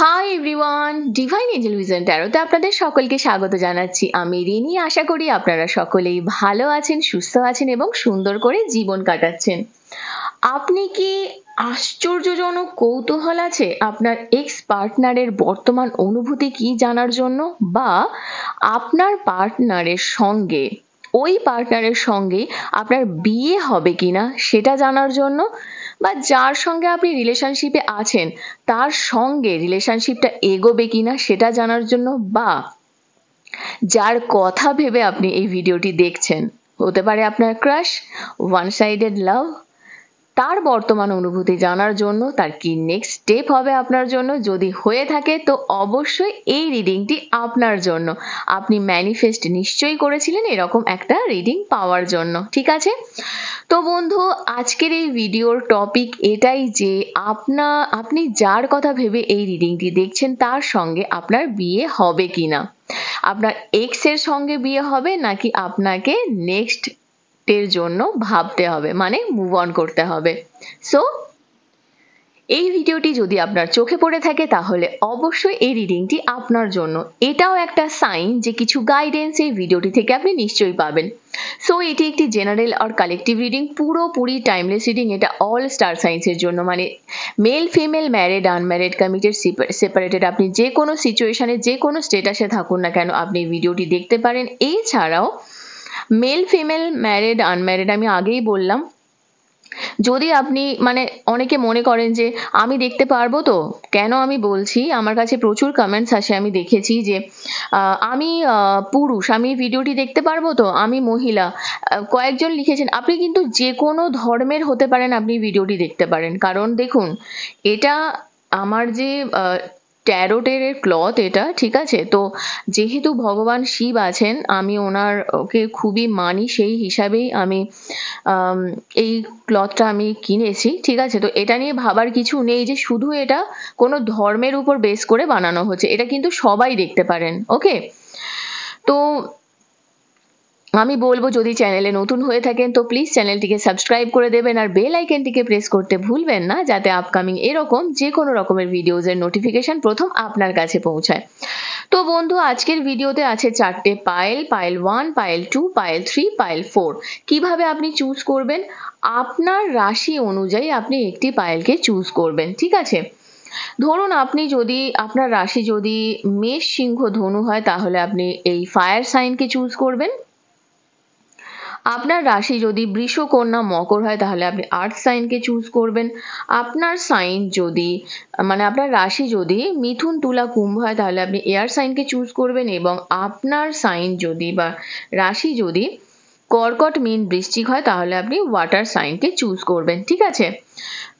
High everyone, divine angel vision ট্যারোতে আপনাদের সকলকে স্বাগত জানাচ্ছি। আমি রিনি। আশা করি আপনারা সকলেই ভালো আছেন, সুস্থ আছেন এবং সুন্দর করে জীবন কাটাচ্ছেন। আপনি কি আশ্চর্যজনক কৌতূহল আছে আপনার এক্স পার্টনারের বর্তমান অনুভূতি কি জানার জন্য, বা আপনার পার্টনারের সঙ্গে ওই পার্টনারের সঙ্গে আপনার বিয়ে হবে কিনা সেটা জানার জন্য, বা যার সঙ্গে আপনি রিলেশনশিপে আছেন তার সঙ্গে রিলেশনশিপটা এগোবে কিনা সেটা জানার জন্য, বা যার কথা ভেবে আপনি এই ভিডিওটি দেখছেন, হতে পারে আপনার ক্রাশ, ওয়ান সাইডেড লাভ, তার বর্তমান অনুভূতি জানার জন্য, তার কি নেক্সট স্টেপ হবে আপনার জন্য। যদি হয়ে থাকে তো অবশ্যই এই রিডিংটি আপনার জন্য। আপনি ম্যানিফেস্ট নিশ্চয়ই করেছিলেন এরকম একটা রিডিং পাওয়ার জন্য, ঠিক আছে? তো বন্ধু, আজকের এই ভিডিওর টপিক এটাই যে আপনি যার কথা ভেবে এই রিডিংটি দেখছেন তার সঙ্গে আপনার বিয়ে হবে কিনা, আপনার এক্স এর সঙ্গে বিয়ে হবে নাকি আপনাকে নেক্সট এর জন্য ভাবতে হবে, মানে মুভ অন করতে হবে। সো এই ভিডিওটি যদি আপনার চোখে পড়ে থাকে তাহলে অবশ্যই এই রিডিংটি আপনার জন্য। এটাও একটা সাইন যে কিছু গাইডেন্স এই ভিডিওটি থেকে আপনি নিশ্চয়ই পাবেন। সো এটি একটি জেনারেল আর কালেকটিভ রিডিং, পুরোপুরি টাইমলেস রিডিং। এটা অল স্টার সাইন্সের জন্য, মানে male female, married unmarried, committed separated, আপনি যে কোনো সিচুয়েশনে যে কোনো স্টেটাসে থাকুন না কেন আপনি এই ভিডিওটি দেখতে পারেন। এছাড়াও মেল ফিমেল, ম্যারিড আনম্যারিড আমি আগেই বললাম। যদি আপনি মানে অনেকে মনে করেন যে আমি দেখতে পারবো তো, কেন আমি বলছি, আমার কাছে প্রচুর কমেন্টস আসে, আমি দেখেছি যে আমি পুরুষ, আমি ভিডিওটি দেখতে পারবো তো, আমি মহিলা। কয়েকজন লিখেছেন। আপনি কিন্তু যে কোনো ধর্মের হতে পারেন, আপনি ভিডিওটি দেখতে পারেন। কারণ দেখুন, এটা আমার যে ট্যারোটের ক্লথ এটা, ঠিক আছে? তো যেহেতু ভগবান শিব আছেন, আমি ওকে খুবই মানি, সেই হিসাবেই আমি এই ক্লথটা আমি কিনেছি, ঠিক আছে? তো এটা নিয়ে ভাবার কিছু নেই যে শুধু এটা কোনো ধর্মের উপর বেস করে বানানো হচ্ছে, এটা কিন্তু সবাই দেখতে পারেন। ওকে, তো আমি বলবো যদি চ্যানেলে নতুন হয়ে থাকেন তো প্লিজ চ্যানেলটিকে সাবস্ক্রাইব করে দেবেন, আর বেল আইকনটিকে প্রেস করতে ভুলবেন না, যাতে আপকামিং এরকম যে কোনো রকমের ভিডিওজের নোটিফিকেশন প্রথম আপনার কাছে পৌঁছায়। তো বন্ধু, আজকের ভিডিওতে আছে 4টে পায়েল, পায়েল 1, পায়েল 2, পায়েল 3, পায়েল 4। কিভাবে আপনি চুজ করবেন? আপনার রাশি অনুযায়ী আপনি একটি পায়েলকে চুজ করবেন, ঠিক আছে? ধরুন আপনার রাশি যদি মেষ, সিংহ, ধনু হয় তাহলে আপনি এই ফায়ার সাইনকে চুজ করবেন। আপনার রাশি যদি বৃষ, কন্যা, মকর হয় তাহলে আপনি আর্থ সাইনকে চুজ করবেন। আপনার রাশি যদি মিথুন, তুলা, কুম্ভ হয় তাহলে আপনি এয়ার সাইনকে চুজ করবেন। এবং আপনার সাইন যদি বা রাশি যদি কর্কট, মীন, বৃশ্চিক হয় তাহলে আপনি ওয়াটার সাইনকে চুজ করবেন, ঠিক আছে?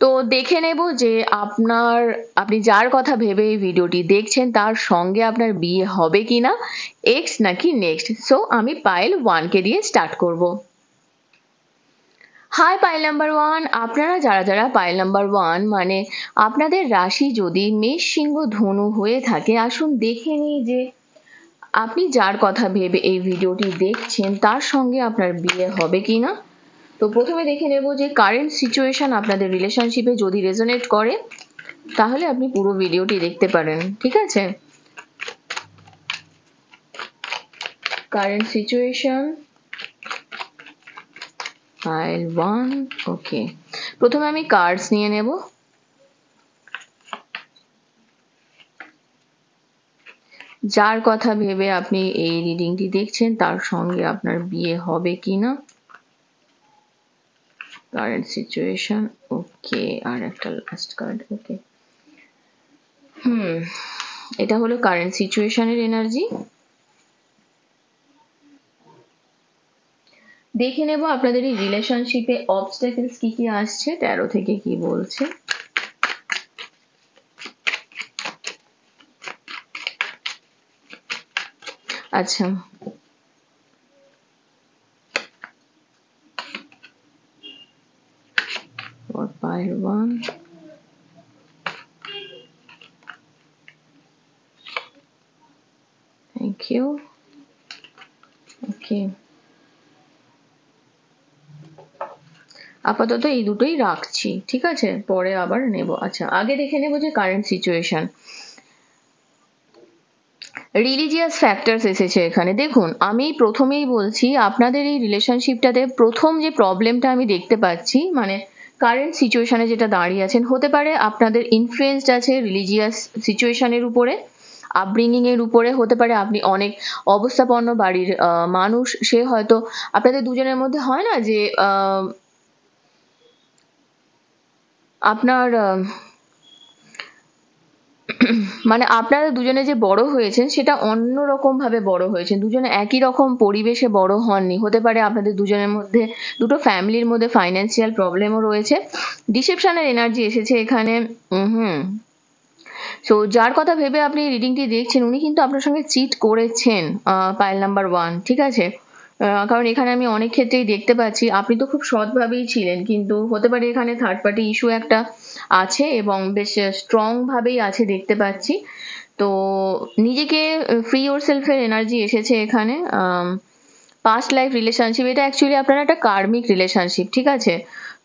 তো দেখে নেব যে আপনি যার কথা ভেবে এই ভিডিওটি দেখছেন তার সঙ্গে আপনার বিয়ে হবে কিনা, এক্স নাকি নেক্সট। সো আমি পায়েল 1কে দিয়ে স্টার্ট করব। হাই পাইল নাম্বার 1, আপনারা যারা পাইল নাম্বার 1 মানে আপনাদের রাশি যদি মেষ, সিংহ, ধনু হয়ে থাকে, আসুন দেখে নিই যে আপনি যার কথা ভেবে এই ভিডিওটি দেখছেন তার সঙ্গে আপনার বিয়ে হবে কিনা। তো প্রথমে দেখে নেব যে কারেন্ট সিচুয়েশন আপনাদের রিলেশনশিপে যদি রেজোনেট করে তাহলে আপনি পুরো ভিডিওটি দেখতে পারেন, ঠিক আছে? Current situation pile 1। ওকে, প্রথমে আমি কার্ডস নিয়ে নেব। যার কথা ভেবে আপনি এই রিডিংটি দেখছেন তার সঙ্গে আপনার বিয়ে হবে কিনা, কারেন্ট সিচুয়েশন। ওকে, আর একটা লাস্ট কার্ড। ওকে, এটা হলো কারেন্ট সিচুয়েশনের এনার্জি। দেখে নেব আপনাদের এই রিলেশনশিপে অবস্ট্যাকলস কি কি আসছে, ট্যারো থেকে কি বলছে। আচ্ছা, for pile 1, thank you. ওকে, আপাতত এই দুটোই রাখছি, ঠিক আছে? পরে আবার নেব। আচ্ছা, আগে দেখে নেব যে কারেন্ট সিচুয়েশন রিলিজিয়াস ফ্যাক্টরস এসেছে এখানে। দেখুন, আমি প্রথমেই বলছি, আপনাদের এই রিলেশনশিপটাতে প্রথম যে প্রবলেমটা আমি দেখতে পাচ্ছি, মানে কারেন্ট সিচুয়েশনে যেটা দাঁড়িয়ে আছেন, হতে পারে আপনাদের ইনফ্লুয়েন্সড আছে রিলিজিয়াস সিচুয়েশনের উপরে, আপব্রিঙ্গিং এর উপরে। হতে পারে আপনি অনেক অবস্থাপন্ন বাড়ির মানুষ, সে হয়তো আপনাদের দুজনের মধ্যে হয় না যে আপনার মানে আপনারা দুজনে যে বড় হয়েছেন সেটা অন্যরকম ভাবে বড় হয়েছেন, দুজনে একই রকম পরিবেশে বড় হননি। হতে পারে আপনাদের দুজনের মধ্যে, দুটো ফ্যামিলির মধ্যে ফাইন্যান্সিয়াল প্রবলেমও রয়েছে। ডিসেপশনের এনার্জি এসেছে এখানে। হুম। সো যার কথা ভেবে আপনি রিডিংটি দেখছেন, উনি কিন্তু আপনার সঙ্গে চিট করেছেন, পাইল নাম্বার 1, ঠিক আছে? কারণ এখানে আমি অনেক ক্ষেত্রেই দেখতে পাচ্ছি আপনি তো খুব সৎভাবেই ছিলেন, কিন্তু হতে পারে এখানে থার্ড পার্টি ইস্যু একটা আছে এবং বেশ স্ট্রং ভাবেই আছে দেখতে পাচ্ছি। তো নিজেকে ফ্রি ইয়োর সেলফের এনার্জি এসেছে এখানে। পাস্ট লাইফ রিলেশনশিপ, এটা অ্যাকচুয়ালি আপনার একটা কার্মিক রিলেশনশিপ, ঠিক আছে?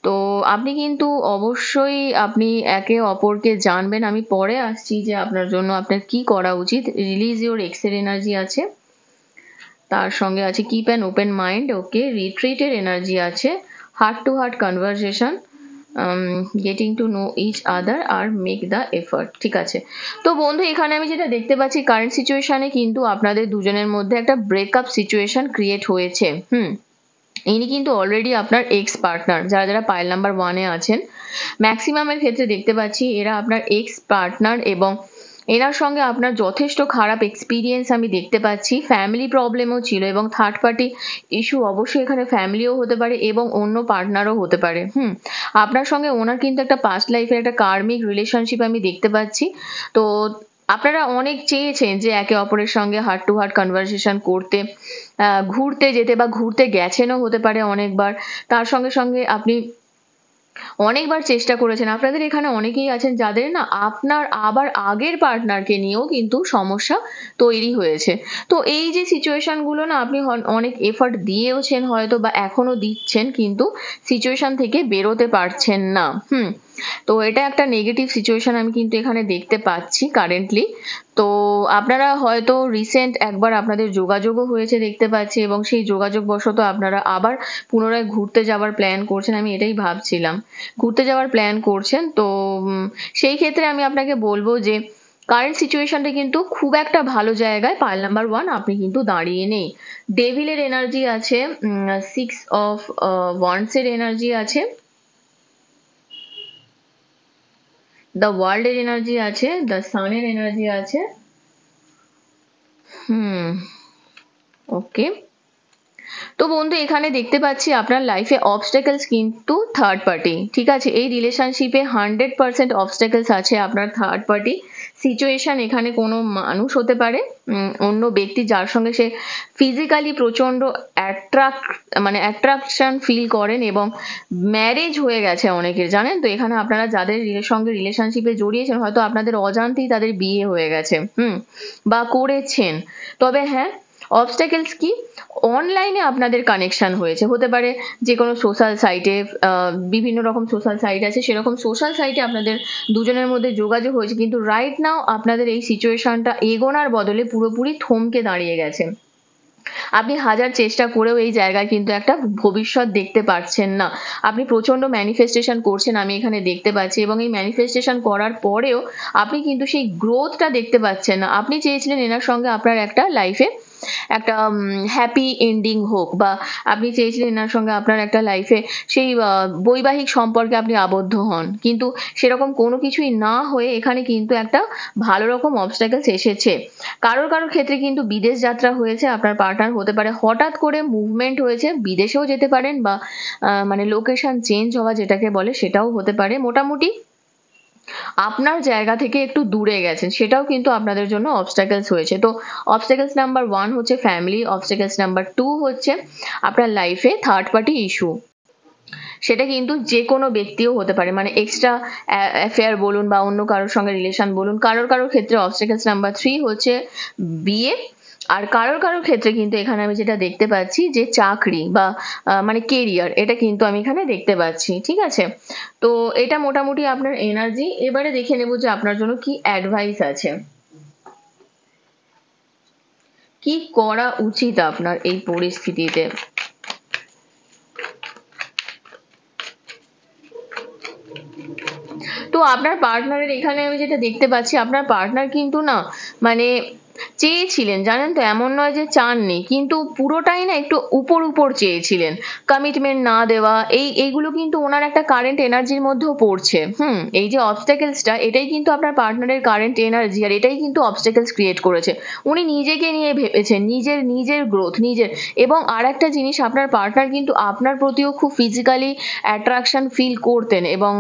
তো আপনি কিন্তু অবশ্যই আপনি একে অপরকে জানবেন। আমি পরে আসছি যে আপনার জন্য আপনার কি করা উচিত। রিলিজ ইউর এক্সের এনার্জি আছে, তার সঙ্গে আছে keep an open mind, okay. রিট্রিটের এনার্জি আছে, heart to heart conversation, getting to know each other আর মেক দ্য এফার্ট, ঠিক আছে? তো বন্ধু, এখানে আমি যেটা দেখতে পাচ্ছি, কারেন্ট সিচুয়েশনে কিন্তু আপনাদের দুজনের মধ্যে একটা ব্রেকআপ সিচুয়েশন ক্রিয়েট হয়েছে। ইনি কিন্তু অলরেডি আপনার এক্স পার্টনার। যারা যারা পাইল নাম্বার 1-এ আছেন, ম্যাক্সিমামের ক্ষেত্রে দেখতে পাচ্ছি এরা আপনার এক্স পার্টনার, এবং এনার সঙ্গে আপনার যথেষ্ট খারাপ এক্সপিরিয়েন্স আমি দেখতে পাচ্ছি। ফ্যামিলি প্রবলেমও ছিল, এবং থার্ড পার্টি ইস্যু অবশ্যই এখানে ফ্যামিলিও হতে পারে এবং অন্য পার্টনারও হতে পারে। আপনার সঙ্গে ওনার কিন্তু একটা পাস্ট লাইফের একটা কার্মিক রিলেশনশিপ আমি দেখতে পাচ্ছি। তো আপনারা অনেক চেয়েছেন যে একে অপরের সঙ্গে হার্ট টু হার্ট কনভারসেশন করতে, ঘুরতে যেতে, বা ঘুরতে গেছেনও হতে পারে অনেকবার। তার সঙ্গে সঙ্গে আপনি অনেকবার চেষ্টা করেছেন। আপনাদের এখানে অনেকেই আছেন যাদের না আপনার আবার আগের পার্টনারকে নিয়েও কিন্তু সমস্যা তৈরি হয়েছে। তো এই যে সিচুয়েশনগুলো না, আপনি অনেক এফর্ট দিয়েওছেন হয়তো, বা এখনো দিচ্ছেন, কিন্তু সিচুয়েশন থেকে বেরোতে পারছেন না। তো এটা একটা নেগেটিভ সিচুয়েশন আমি কিন্তু এখানে দেখতে পাচ্ছি কারেন্টলি। তো আপনারা হয়তো রিসেন্ট একবার আপনাদের যোগাযোগও হয়েছে দেখতে পাচ্ছি, এবং সেই যোগাযোগ বশত আপনারা আবার পুনরায় ঘুরতে যাওয়ার প্ল্যান করছেন। আমি এটাই ভাবছিলাম, ঘুরতে যাওয়ার প্ল্যান করছেন। তো সেই ক্ষেত্রে আমি আপনাকে বলবো যে কারেন্ট সিচুয়েশনটা কিন্তু খুব একটা ভালো জায়গায় পাইল নাম্বার 1 আপনি কিন্তু দাঁড়িয়ে নেই। ডেভিলের এনার্জি আছে, 6 অফ ওয়ান্ডস এর এনার্জি আছে, দ্য ওয়ার্ল্ডের এনার্জি আছে, দ্য সানের এনার্জি আছে। ওকে। তো বন্ধু, এখানে দেখতে পাচ্ছি আপনার লাইফে অবস্টাকেলস কিন্তু থার্ড পার্টি, ঠিক আছে? এই রিলেশনশিপে 100% অবস্টাকেলস আছে আপনার থার্ড পার্টি সিচুয়েশন। এখানে কোনো মানুষ হতে পারে, অন্য ব্যক্তি, যার সঙ্গে সে ফিজিক্যালি প্রচন্ড অ্যাট্রাকশন ফিল করেন, এবং ম্যারেজ হয়ে গেছে অনেকের, জানেন তো? এখানে আপনারা যাদের সঙ্গে রিলেশনশিপে জড়িয়েছেন, হয়তো আপনাদের অজান্তেই তাদের বিয়ে হয়ে গেছে, বা করেছেন। তবে হ্যাঁ, অবস্টাকেলস কি, অনলাইনে আপনাদের কানেকশন হয়েছে। হতে পারে যে কোনো সোশ্যাল সাইটে, বিভিন্ন রকম সোশ্যাল সাইট আছে, সেরকম সোশ্যাল সাইটে আপনাদের দুজনের মধ্যে যোগাযোগ হয়েছে, কিন্তু রাইট নাও আপনাদের এই সিচুয়েশনটা এগোনার বদলে পুরোপুরি থমকে দাঁড়িয়ে গেছে। আপনি হাজার চেষ্টা করেও এই জায়গায় কিন্তু একটা ভবিষ্যৎ দেখতে পাচ্ছেন না। আপনি প্রচন্ড ম্যানিফেস্টেশন করছেন আমি এখানে দেখতে পাচ্ছি, এবং এই ম্যানিফেস্টেশন করার পরেও আপনি কিন্তু সেই গ্রোথটা দেখতে পাচ্ছেন না। আপনি চেয়েছিলেন এনার সঙ্গে আপনার একটা লাইফে একটা হ্যাপি এন্ডিং হোক, বা আপনি চেয়েছিলেন এনার সঙ্গে আপনার একটা লাইফে সেই বৈবাহিক সম্পর্কে আপনি আবদ্ধ হন, কিন্তু সেরকম কোনো কিছুই না হয়ে এখানে কিন্তু একটা ভালো রকম অবস্টাকেলস এসেছে। কারোর ক্ষেত্রে কিন্তু বিদেশ যাত্রা হয়েছে, আপনার পার্টনার হতে পারে হঠাৎ করে মুভমেন্ট হয়েছে, বিদেশেও যেতে পারেন, বা মানে লোকেশন চেঞ্জ হওয়া যেটাকে বলে সেটাও হতে পারে। মোটামুটি আপনার জায়গা থেকে একটু দূরে গেছেন, সেটাও কিন্তু আপনাদের জন্য অবস্টাকেলস হয়েছে। তো অবস্টাকেলস নাম্বার 1 হচ্ছে ফ্যামিলি, অবস্টাকেলস নাম্বার 2 হচ্ছে আপনার লাইফে থার্ড পার্টি ইস্যু। সেটা কিন্তু যে কোনো ব্যক্তিও হতে পারে, মানে এক্সট্রা অ্যাফেয়ার বলুন বা অন্য কারোর সঙ্গে রিলেশন বলুন। কারোর ক্ষেত্রে অবস্টাকেলস নাম্বার 3 হচ্ছে বিয়ে, আর কারোর ক্ষেত্রে কিন্তু এখানে আমি যেটা দেখতে পাচ্ছি যে চাকরি বা মানে কেরিয়ার, এটা কিন্তু আমি এখানে দেখতে পাচ্ছি, ঠিক আছে? তো এটা মোটামুটি আপনার এনার্জি। এবারে দেখে নেব যে আপনার জন্য কি অ্যাডভাইস আছে। কি করা উচিত আপনার এই পরিস্থিতিতে? তো আপনার পার্টনারের এখানে আমি যেটা দেখতে পাচ্ছি, আপনার পার্টনার কিন্তু না মানে চেয়েছিলেন, জানেন তো, এমন নয় যে চাননি, কিন্তু পুরোটাই না একটু উপর উপর চেয়েছিলেন, কমিটমেন্ট না দেওয়া, এইগুলো কিন্তু ওনার একটা কারেন্ট এনার্জির মধ্যেও পড়ছে। এই যে অবস্টাকেলসটা, এটাই কিন্তু আপনার পার্টনারের কারেন্ট এনার্জি, আর এটাই কিন্তু অবস্টাকেলস ক্রিয়েট করেছে। উনি নিজেকে নিয়ে ভেবেছেন, নিজের গ্রোথ, এবং আর একটা জিনিস, আপনার পার্টনার কিন্তু আপনার প্রতিও খুব ফিজিক্যালি অ্যাট্রাকশন ফিল করতেন, এবং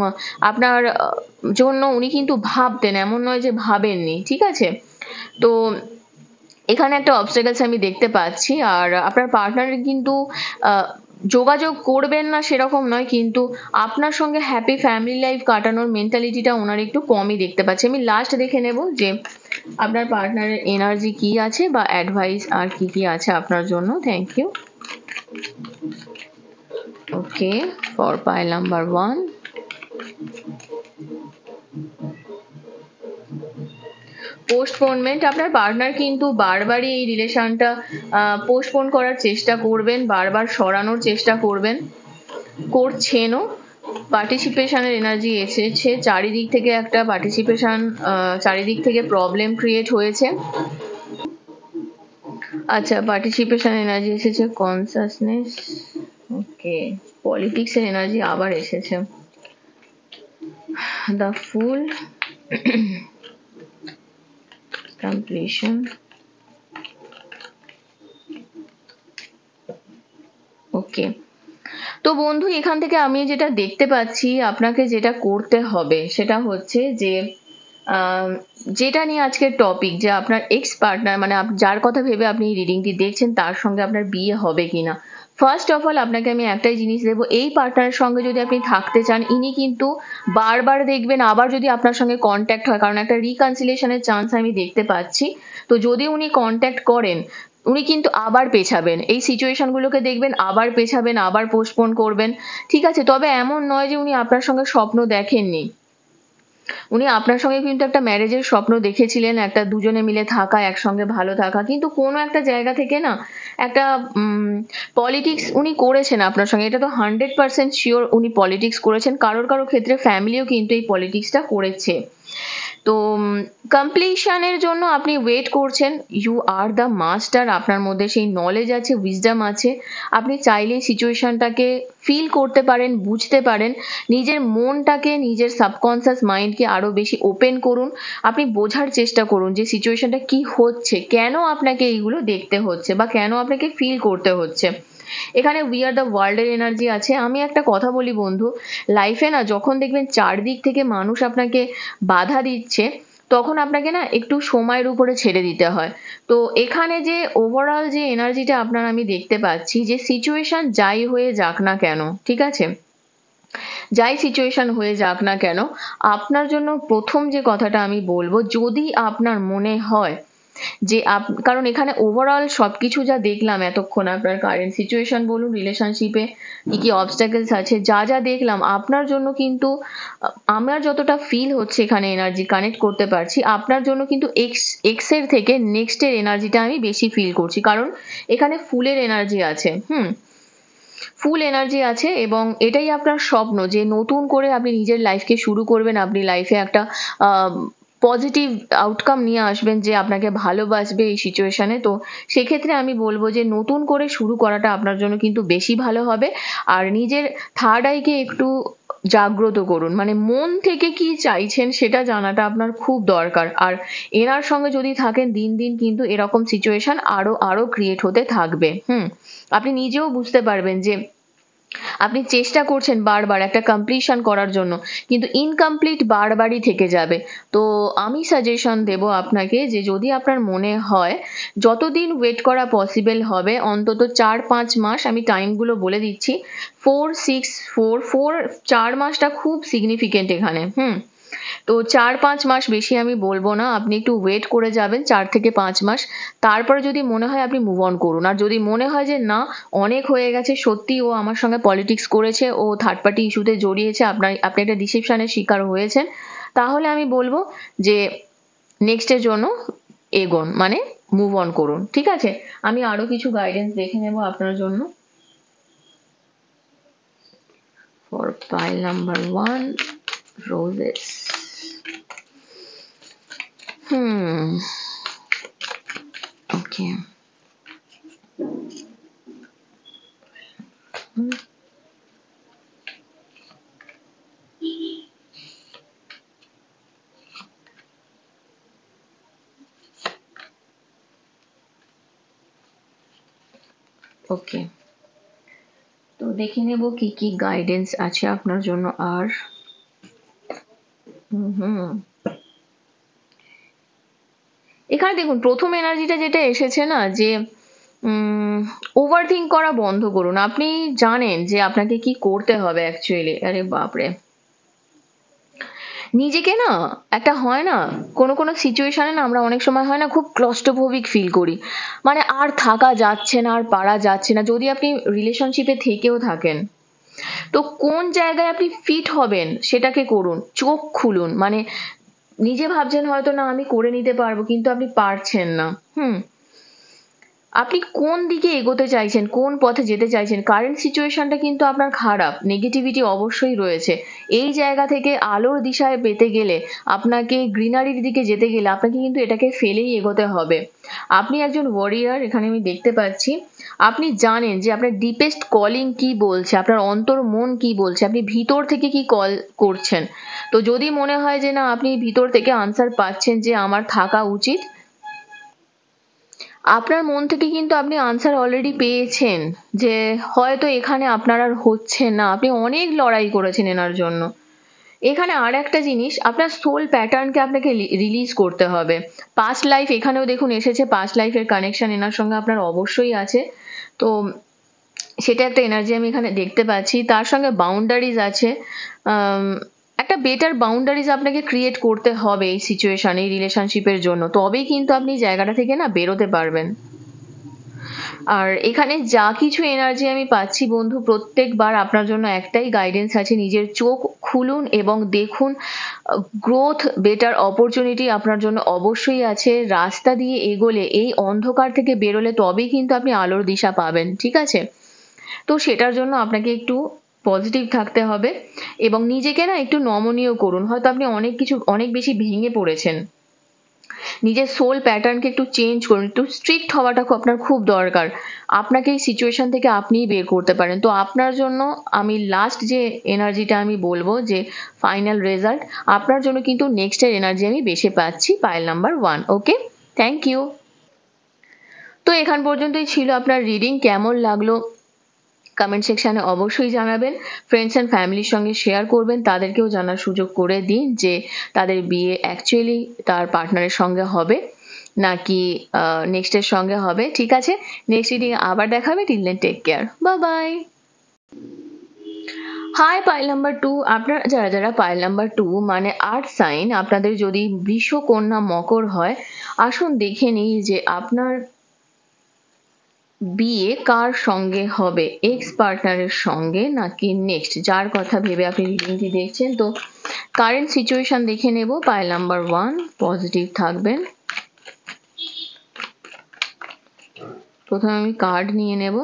আপনার জন্য উনি কিন্তু ভাবতেন, এমন নয় যে ভাবেননি, ঠিক আছে? তো এখানে একটা অবস্টাকেলস আমি দেখতে পাচ্ছি, আর আপনার পার্টনারের কিন্তু যোগাযোগ করবেন না সেরকম নয়, কিন্তু আপনার সঙ্গে হ্যাপি ফ্যামিলি লাইফ কাটানোর মেন্টালিটিটা ওনার একটু কমই দেখতে পাচ্ছি। আমি লাস্ট দেখে নেব যে আপনার পার্টনারের এনার্জি কি আছে বা অ্যাডভাইস আর কি কি আছে আপনার জন্য। Thank you. Okay, for pile number 1, postponement. আপনার পার্টনার কিন্তু বারবারই এই রিলেশনটা পোস্টপোন করার চেষ্টা করবেন, বারবার সরানোর চেষ্টা করছেনও। পার্টিসিপেশনের এনার্জি এসেছে, চারিদিক থেকে একটা পার্টিসিপেশন, চারিদিক থেকে প্রবলেম ক্রিয়েট হয়েছে। আচ্ছা, পার্টিসিপেশন এনার্জি এসেছে, কনসাসনেস, ওকে, পলিটিক্সের এনার্জি আবার এসেছে, দ্য ফুল, কমপ্লিশন, ওকে। তো বন্ধু, এখান থেকে আমি যেটা দেখতে পাচ্ছি, আপনাকে যেটা করতে হবে সেটা হচ্ছে যে যেটা নিয়ে আজকের টপিক, যে আপনার এক্স পার্টনার, মানে যার কথা ভেবে আপনি এই রিডিংটি দেখছেন, তার সঙ্গে আপনার বিয়ে হবে কিনা। ফার্স্ট অফ অল আপনাকে আমি একটাই জিনিস দেবো, এই পার্টনারের সঙ্গে যদি আপনি থাকতে চান, ইনি কিন্তু বারবার দেখবেন আবার যদি আপনার সঙ্গে কন্ট্যাক্ট হয়, কারণ একটা রিকনসিলিয়েশনের চান্স আমি দেখতে পাচ্ছি। তো যদি উনি কন্ট্যাক্ট করেন, উনি কিন্তু আবার পেছাবেন, এই সিচুয়েশনগুলোকে দেখবেন, আবার পেছাবেন, আবার পোস্টপোন করবেন, ঠিক আছে? তবে এমন নয় যে উনি আপনার সঙ্গে স্বপ্ন দেখেননি, উনি আপনার সঙ্গে কিন্তু একটা ম্যারেজের স্বপ্ন দেখেছিলেন, একটা দুজনে মিলে থাকা, একসঙ্গে ভালো থাকা, কিন্তু কোনো একটা জায়গা থেকে না একটা পলিটিক্স উনি করেছেন আপনার সঙ্গে, এটা তো 100% শিওর উনি পলিটিক্স করেছেন, কারোর ক্ষেত্রে ফ্যামিলিও কিন্তু এই পলিটিক্সটা করেছে। তো কমপ্লিশনের জন্য আপনি ওয়েট করছেন, ইউ আর দ্য মাস্টার, আপনার মধ্যে সেই নলেজ আছে, উইজডম আছে, আপনি চাইলে সিচুয়েশনটাকে ফিল করতে পারেন, বুঝতে পারেন, নিজের মনটাকে, নিজের সাবকনসিয়াস মাইন্ডকে আরো বেশি ওপেন করুন, আপনি বোঝার চেষ্টা করুন যে সিচুয়েশনটা কি হচ্ছে, কেন আপনাকে এইগুলো দেখতে হচ্ছে বা কেন আপনাকে ফিল করতে হচ্ছে। এখানে উই আর দ্য ওয়ার্ল্ডের এনার্জি আছে। আমি একটা কথা বলি বন্ধু, লাইফে না যখন দেখবেন চারদিক থেকে মানুষ আপনাকে বাধা দিচ্ছে, তখন আপনাকে না একটু সময়ের উপরে ছেড়ে দিতে হয়। তো এখানে যে ওভারঅল যে এনার্জিটা আপনার আমি দেখতে পাচ্ছি, যে সিচুয়েশন যাই হয়ে যাক না কেন, ঠিক আছে, যাই সিচুয়েশন হয়ে যাক না কেন, আপনার জন্য প্রথম যে কথাটা আমি বলবো, যদি আপনার মনে হয় যে কারণ এখানে ওভারঅল সবকিছু যা দেখলাম এতক্ষণ, আপনার কারেন্ট সিচুয়েশন বলুন, রিলেশনশিপে কি কি অবস্টাকেলস আছে, যা দেখলাম আপনার জন্য, কিন্তু আমার যতটা ফিল হচ্ছে এখানে এনার্জি কানেক্ট করতে পারছি, আপনার জন্য কিন্তু এক্সের থেকে নেক্সটের এনার্জিটা আমি বেশি ফিল করছি, কারণ এখানে ফুলের এনার্জি আছে। ফুল এনার্জি আছে, এবং এটাই আপনার স্বপ্ন যে নতুন করে আপনি নিজের লাইফকে শুরু করবেন, আপনি লাইফে একটা পজিটিভ আউটকাম নিয়ে আসবেন, যে আপনাকে ভালোবাসবে এই সিচুয়েশনে। তো সেক্ষেত্রে আমি বলবো যে নতুন করে শুরু করাটা আপনার জন্য কিন্তু বেশি ভালো হবে, আর নিজের থার্ড আইকে একটু জাগ্রত করুন, মানে মন থেকে কি চাইছেন সেটা জানাটা আপনার খুব দরকার। আর এনার সঙ্গে যদি থাকেন, দিন দিন কিন্তু এরকম সিচুয়েশন আরো ক্রিয়েট হতে থাকবে। আপনি নিজেও বুঝতে পারবেন যে আপনি চেষ্টা করছেন বারবার একটা কমপ্লিশন করার জন্য, কিন্তু ইনকমপ্লিট বারবারই থেকে যাবে। তো আমি সাজেশন দেব আপনাকে, যে যদি আপনার মনে হয় যতদিন ওয়েট করা পসিবল হবে, অন্তত 4-5 মাস, আমি টাইমগুলো বলে দিচ্ছি, 4-6-4-4, 4 মাসটা খুব সিগনিফিকেন্ট এখানে। তো 4-5 মাস, বেশি আমি বলবো না, আপনি একটু ওয়েট করে যাবেন 4 থেকে 5 মাস, তারপরে যদি মনে হয় আপনি মুভ অন করুন। আর যদি মনে হয় যে না, অনেক হয়ে গেছে, সত্যি ও আমার সঙ্গে পলিটিক্স করেছে, ও থার্ড পার্টি ইস্যুতে জড়িয়েছে, আপনি একটা ডিসিপশনের শিকার হয়েছেন, তাহলে আমি বলবো যে নেক্সটের জন্য এগোন, মানে মুভ অন করুন, ঠিক আছে? আমি আরো কিছু গাইডেন্স দেখে নেব আপনার জন্য। For pile number 1, roses. Okay. Okay, তো দেখে নেব কি কি গাইডেন্স আছে আপনার জন্য। আর এখানে দেখুন প্রথম এনার্জিটা যেটা এসেছে না, যে ওভার থিঙ্ক করা বন্ধ করুন। আপনি জানেন যে আপনাকে কি করতে হবে অ্যাকচুয়ালি। আরে বাপরে, নিজেকে না একটা হয় না কোনো কোনো সিচুয়েশনে না আমরা অনেক সময় হয় না খুব ক্লস্ট্রোফোবিক ফিল করি, মানে আর থাকা যাচ্ছে না, আর পারা যাচ্ছে না। যদি আপনি রিলেশনশিপে থেকেও থাকেন, তো কোন জায়গায় আপনি ফিট হবেন সেটাকে করুন, চোখ খুলুন। মানে নিজে ভাবছেন হয়তো না আমি করে নিতে পারবো, কিন্তু আপনি পারছেন না। আপনি কোন দিকে এগোতে চাইছেন, কোন পথে যেতে চাইছেন। কারেন্ট সিচুয়েশনটা কিন্তু আপনার খারাপ, নেগেটিভিটি অবশ্যই রয়েছে। এই জায়গা থেকে আলোর দিশায় পেতে গেলে, আপনাকে গ্রিনারির দিকে যেতে গেলে আপনাকে কিন্তু এটাকে ফেলেই এগোতে হবে। আপনি একজন ওয়ারিয়ার, এখানে আমি দেখতে পাচ্ছি। আপনি জানেন যে আপনার ডিপেস্ট কলিং কি বলছে, আপনার অন্তর মন কি বলছে, আপনি ভিতর থেকে কি কল করছেন। তো যদি মনে হয় যে না আপনি ভিতর থেকে আনসার পাচ্ছেন যে আমার থাকা উচিত, আপনার মন থেকে কিন্তু আপনি আনসার অলরেডি পেয়েছেন যে হয়তো এখানে আপনার আর হচ্ছে না। আপনি অনেক লড়াই করেছেন এনার জন্য। এখানে আর একটা জিনিস, আপনার সোল প্যাটার্নকে আপনাকে রিলিজ করতে হবে। পাস্ট লাইফ এখানেও দেখুন এসেছে, পাস্ট লাইফের কানেকশন এনার সঙ্গে আপনার অবশ্যই আছে। তো সেটা একটা এনার্জি আমি এখানে দেখতে পাচ্ছি। তার সঙ্গে বাউন্ডারিজ আছে, একটা বেটার বাউন্ডারিজ আপনাকে ক্রিয়েট করতে হবে এই সিচুয়েশনে, এই রিলেশনশিপের জন্য। তবেই কিন্তু আপনি জায়গাটা থেকে না বেরোতে পারবেন। আর এখানে যা কিছু এনার্জি আমি পাচ্ছি বন্ধু, প্রত্যেকবার আপনার জন্য একটাই গাইডেন্স আছে, নিজের চোখ খুলুন এবং দেখুন গ্রোথ, বেটার অপরচুনিটি আপনার জন্য অবশ্যই আছে। রাস্তা দিয়ে এগোলে, এই অন্ধকার থেকে বেরোলে তবেই কিন্তু আপনি আলোর দিশা পাবেন, ঠিক আছে? তো সেটার জন্য আপনাকে একটু পজিটিভ থাকতে হবে এবং নিজেকে না একটু নমনীয় করুন। হয়তো আপনি অনেক বেশি ভেঙে পড়েছেন, নিজের সোল প্যাটার্নকে একটু চেঞ্জ করুন। একটু স্ট্রিক্ট হওয়াটা আপনার খুব দরকার। আপনাকে এই সিচুয়েশন থেকে আপনিই বের করতে পারেন। তো আপনার জন্য আমি লাস্ট যে এনার্জিটা আমি বলবো, যে ফাইনাল রেজাল্ট আপনার জন্য কিন্তু নেক্সটের এনার্জি আমি বেশি পাচ্ছি, pile number 1। Okay, thank you. তো এখান পর্যন্তই ছিল আপনার রিডিং। কেমন লাগলো কমেন্ট সেকশানে অবশ্যই জানাবেন। ফ্রেন্ডস অ্যান্ড ফ্যামিলির সঙ্গে শেয়ার করবেন, তাদেরকেও জানার সুযোগ করে দিন যে তাদের বিয়ে অ্যাকচুয়ালি তার পার্টনারের সঙ্গে হবে নাকি নেক্সটের সঙ্গে হবে। ঠিক আছে, নেক্সট রিডিং আবার দেখাবে। Till then take care, bye bye. Hi pile number 2, আপনারা যারা পাইল নাম্বার 2 মানে আর্থ সাইন, আপনাদের যদি বৃষ, কন্যা, মকর হয়, আসুন দেখে নিই যে আপনার বিয়ে কার সঙ্গে হবে, এক্স পার্টনারের সঙ্গে নাকি নেক্সট, যার কথা ভেবে আপনি রিডিংটি দেখছেন। তো কারেন্ট সিচুয়েশন দেখে নেব। পাইল নাম্বার 1, পজিটিভ থাকবেন। প্রথমে আমি কার্ড নিয়ে নেব।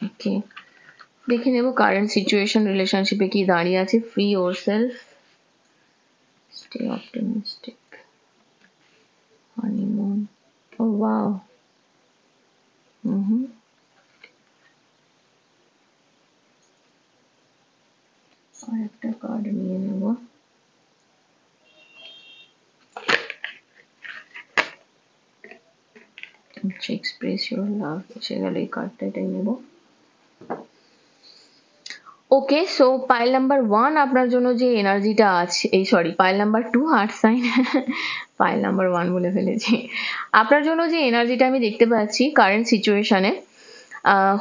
ওকে, দেখে নেব কারেন্ট সিচুয়েশন রিলেশনশিপে কি দাঁড়িয়ে আছে। Free yourself, stay optimistic, honeymoon, ও ওয়াও, আর একটা কার্ড নিয়ে নেব। এক্সপ্রেস ইউর লাভ, এসে গেল এই কার্ডটা, এটাই নেব। ওকে, সো পাইল নাম্বার 1 আপনার জন্য যে এনার্জিটা আছে, pile number 2 earth sign, pile number 1 বলে ফেলেছি। আপনার জন্য যে এনার্জিটা আমি দেখতে পাচ্ছি কারেন্ট সিচুয়েশনে,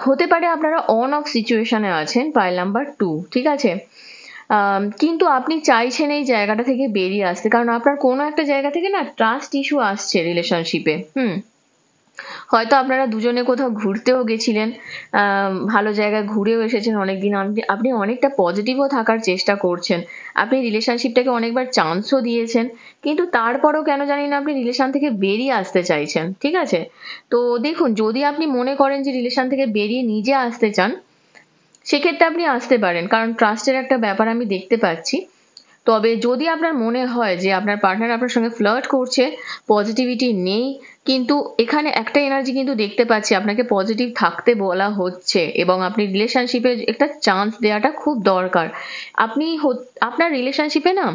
হতে পারে আপনারা অন অফ সিচুয়েশনে আছেন, পাইল নাম্বার 2, ঠিক আছে? কিন্তু আপনি চাইছেন এই জায়গাটা থেকে বেরিয়ে আসতে, কারণ আপনার কোনো একটা জায়গা থেকে না ট্রাস্ট ইস্যু আসছে রিলেশনশিপে। হয়তো আপনারা দুজনে কোথাও ঘুরতেও গেছিলেন, ভালো জায়গায় ঘুরেও এসেছেন অনেকদিন, আপনি আপনি অনেকটা পজিটিভও থাকার চেষ্টা করছেন, আপনি রিলেশনশিপটাকে অনেকবার চান্সও দিয়েছেন, কিন্তু তারপরও কেন জানি না আপনি রিলেশন থেকে বেরিয়ে আসতে চাইছেন। ঠিক আছে, তো দেখুন, যদি আপনি মনে করেন যে রিলেশন থেকে বেরিয়ে নিজে আসতে চান, সেক্ষেত্রে আপনি আসতে পারেন, কারণ ট্রাস্টের একটা ব্যাপার আমি দেখতে পাচ্ছি। তবে যদি আপনার মনে হয় যে আপনার পার্টনার আপনার সঙ্গে ফ্লার্ট করছে, পজিটিভিটি নেই, কিন্তু এখানে একটা এনার্জি কিন্তু দেখতে পাচ্ছি, আপনাকে পজিটিভ থাকতে বলা হচ্ছে এবং আপনি রিলেশনশিপে একটা চান্স দেওয়াটা খুব দরকার। আপনি আপনার রিলেশনশিপে না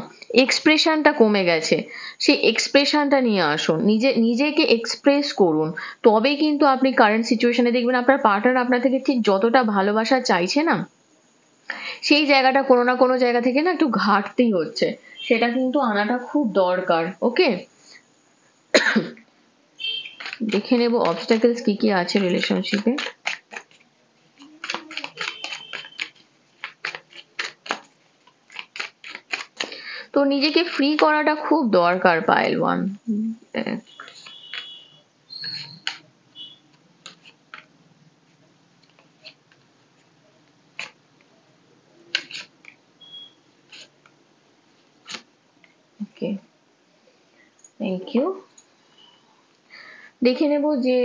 এক্সপ্রেশনটা কমে গেছে, সেই এক্সপ্রেশনটা নিয়ে আসুন, নিজেকে এক্সপ্রেস করুন, তবেই কিন্তু আপনি কারেন্ট সিচুয়েশনে দেখবেন আপনার পার্টনার আপনার থেকে ঠিক যতটা ভালোবাসা চাইছে না, সেই জায়গাটা কোনো না কোনো জায়গা থেকে না একটু ঘাটতি হচ্ছে, সেটা কিন্তু আনাটা খুব দরকার। ওকে, দেখে নেব অবস্টাকেলস কি কি আছে রিলেশনশিপে। তো নিজেকে ফ্রি করাটা খুব দরকার pile one. Okay, thank you. দেখে নেব যে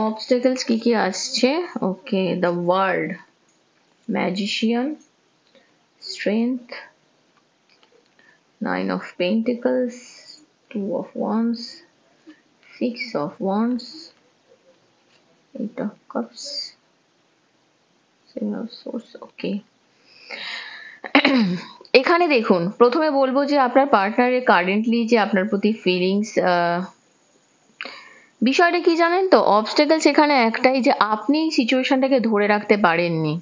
অবস্টাকেলস কি কি আসছে। Okay, the world, magician, strength, nine of pentacles, two of wands, six of wands, eight of cups, seven of swords. Okay, এখানে দেখুন, প্রথমে বলবো যে আপনার পার্টনারের কারেন্টলি যে আপনার প্রতি ফিলিংস, বিষয়টা কি জানেন তো, অবস্টাকেলস এখানে একটাই, যে আপনি সিচুয়েশনটাকে ধরে রাখতে পারেননি।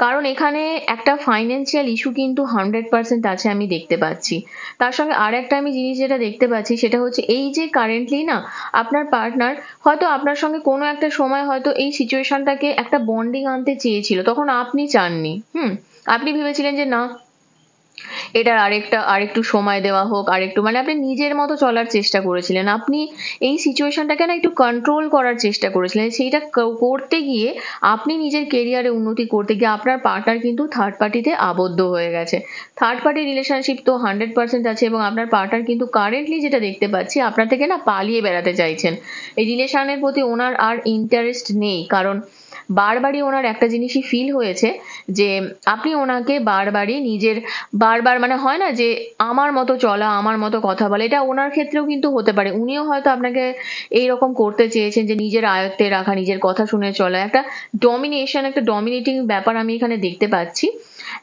কারণ এখানে একটা ফাইন্যান্সিয়াল ইস্যু কিন্তু 100% আছে, আমি দেখতে পাচ্ছি। তার সঙ্গে আর একটা আমি জিনিস যেটা দেখতে পাচ্ছি, সেটা হচ্ছে এই যে কারেন্টলি না আপনার পার্টনার হয়তো আপনার সঙ্গে কোনো একটা সময় হয়তো এই সিচুয়েশনটাকে একটা বন্ডিং আনতে চেয়েছিল, তখন আপনি চাননি। আপনি ভেবেছিলেন যে না, এটার আরেকটু সময় দেওয়া হোক, আরেকটু, মানে আপনি নিজের মতো চলার চেষ্টা করেছিলেন, আপনি এই সিচুয়েশনটাকে না একটু কন্ট্রোল করার চেষ্টা করেছিলেন। সেইটা করতে গিয়ে, আপনি নিজের কেরিয়ারে উন্নতি করতে গিয়ে আপনার পার্টনার কিন্তু থার্ড পার্টিতে আবদ্ধ হয়ে গেছে। থার্ড পার্টি রিলেশনশিপ তো 100% আছে, এবং আপনার পার্টনার কিন্তু কারেন্টলি যেটা দেখতে পাচ্ছি, আপনার থেকে না পালিয়ে বেড়াতে চাইছেন। এই রিলেশনের প্রতি ওনার আর ইন্টারেস্ট নেই, কারণ বারবারই ওনার একটা জিনিসই ফিল হয়েছে, যে আপনি ওনাকে বারবার মানে হয় না যে আমার মতো চলা, আমার মতো কথা বলা, এটা ওনার ক্ষেত্রেও কিন্তু হতে পারে। উনিও হয়তো আপনাকে এইরকম করতে চেয়েছেন, যে নিজের আয়ত্তে রাখা, নিজের কথা শুনে চলা, একটা ডমিনেশন, একটা ডমিনেটিং ব্যাপার আমি এখানে দেখতে পাচ্ছি।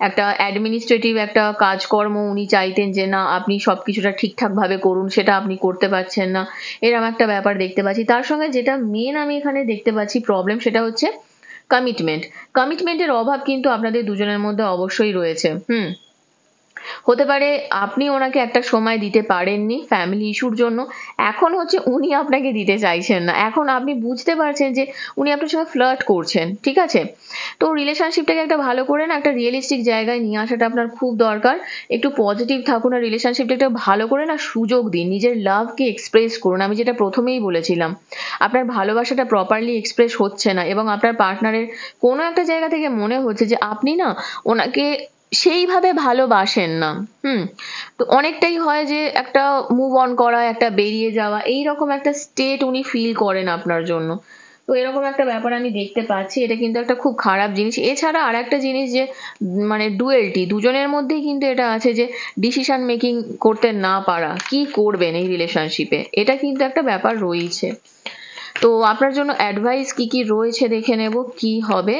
একটা অ্যাডমিনিস্ট্রেটিভ একটা কাজকর্ম উনি চাইতেন, যে না আপনি সবকিছুটা ঠিকঠাক ভাবে করুন, সেটা আপনি করতে পারছেন না, এরকম একটা ব্যাপার দেখতে পাচ্ছি। তার সঙ্গে যেটা মেন আমি এখানে দেখতে পাচ্ছি প্রবলেম, সেটা হচ্ছে কমিটমেন্টের অভাব কিন্তু আপনাদের দুজনের মধ্যে অবশ্যই রয়েছে। হতে পারে আপনি ওনাকে একটা সময় দিতে পারেননি ফ্যামিলি ইস্যুর জন্য, এখন হচ্ছে উনি আপনাকে দিতে চাইছেন না, এখন আপনি বুঝতে পারছেন যে উনি আপনার সঙ্গে ফ্লার্ট করছেন। ঠিক আছে, তো রিলেশনশিপটাকে একটা ভালো করে না একটা রিয়েলিস্টিক জায়গায় নিয়ে আসাটা আপনার খুব দরকার। একটু পজিটিভ থাকুন, আর রিলেশনশিপটা একটা ভালো করে না সুযোগ দিন, নিজের লাভকে এক্সপ্রেস করুন। আমি যেটা প্রথমেই বলেছিলাম, আপনার ভালোবাসাটা প্রপারলি এক্সপ্রেস হচ্ছে না, এবং আপনার পার্টনারের কোনো একটা জায়গা থেকে মনে হচ্ছে যে আপনি না ওনাকে সেইভাবে ভালোবাসেন না। তো অনেকটাই হয় যে একটা মুভ অন করা, একটা বেরিয়ে যাওয়া, এইরকম একটা স্টেট উনি ফিল করেন আপনার জন্য। তো এরকম একটা ব্যাপার আমি দেখতে পাচ্ছি, এটা কিন্তু একটা খুব খারাপ জিনিস। এছাড়া আর একটা জিনিস, যে মানে ডুয়েলটি দুজনের মধ্যেই কিন্তু এটা আছে, যে ডিসিশন মেকিং করতে না পারা, কি করবেন এই রিলেশনশিপে, এটা কিন্তু একটা ব্যাপার রয়েছে। তো আপনার জন্য অ্যাডভাইস কি কি রয়েছে দেখে নেব কি হবে।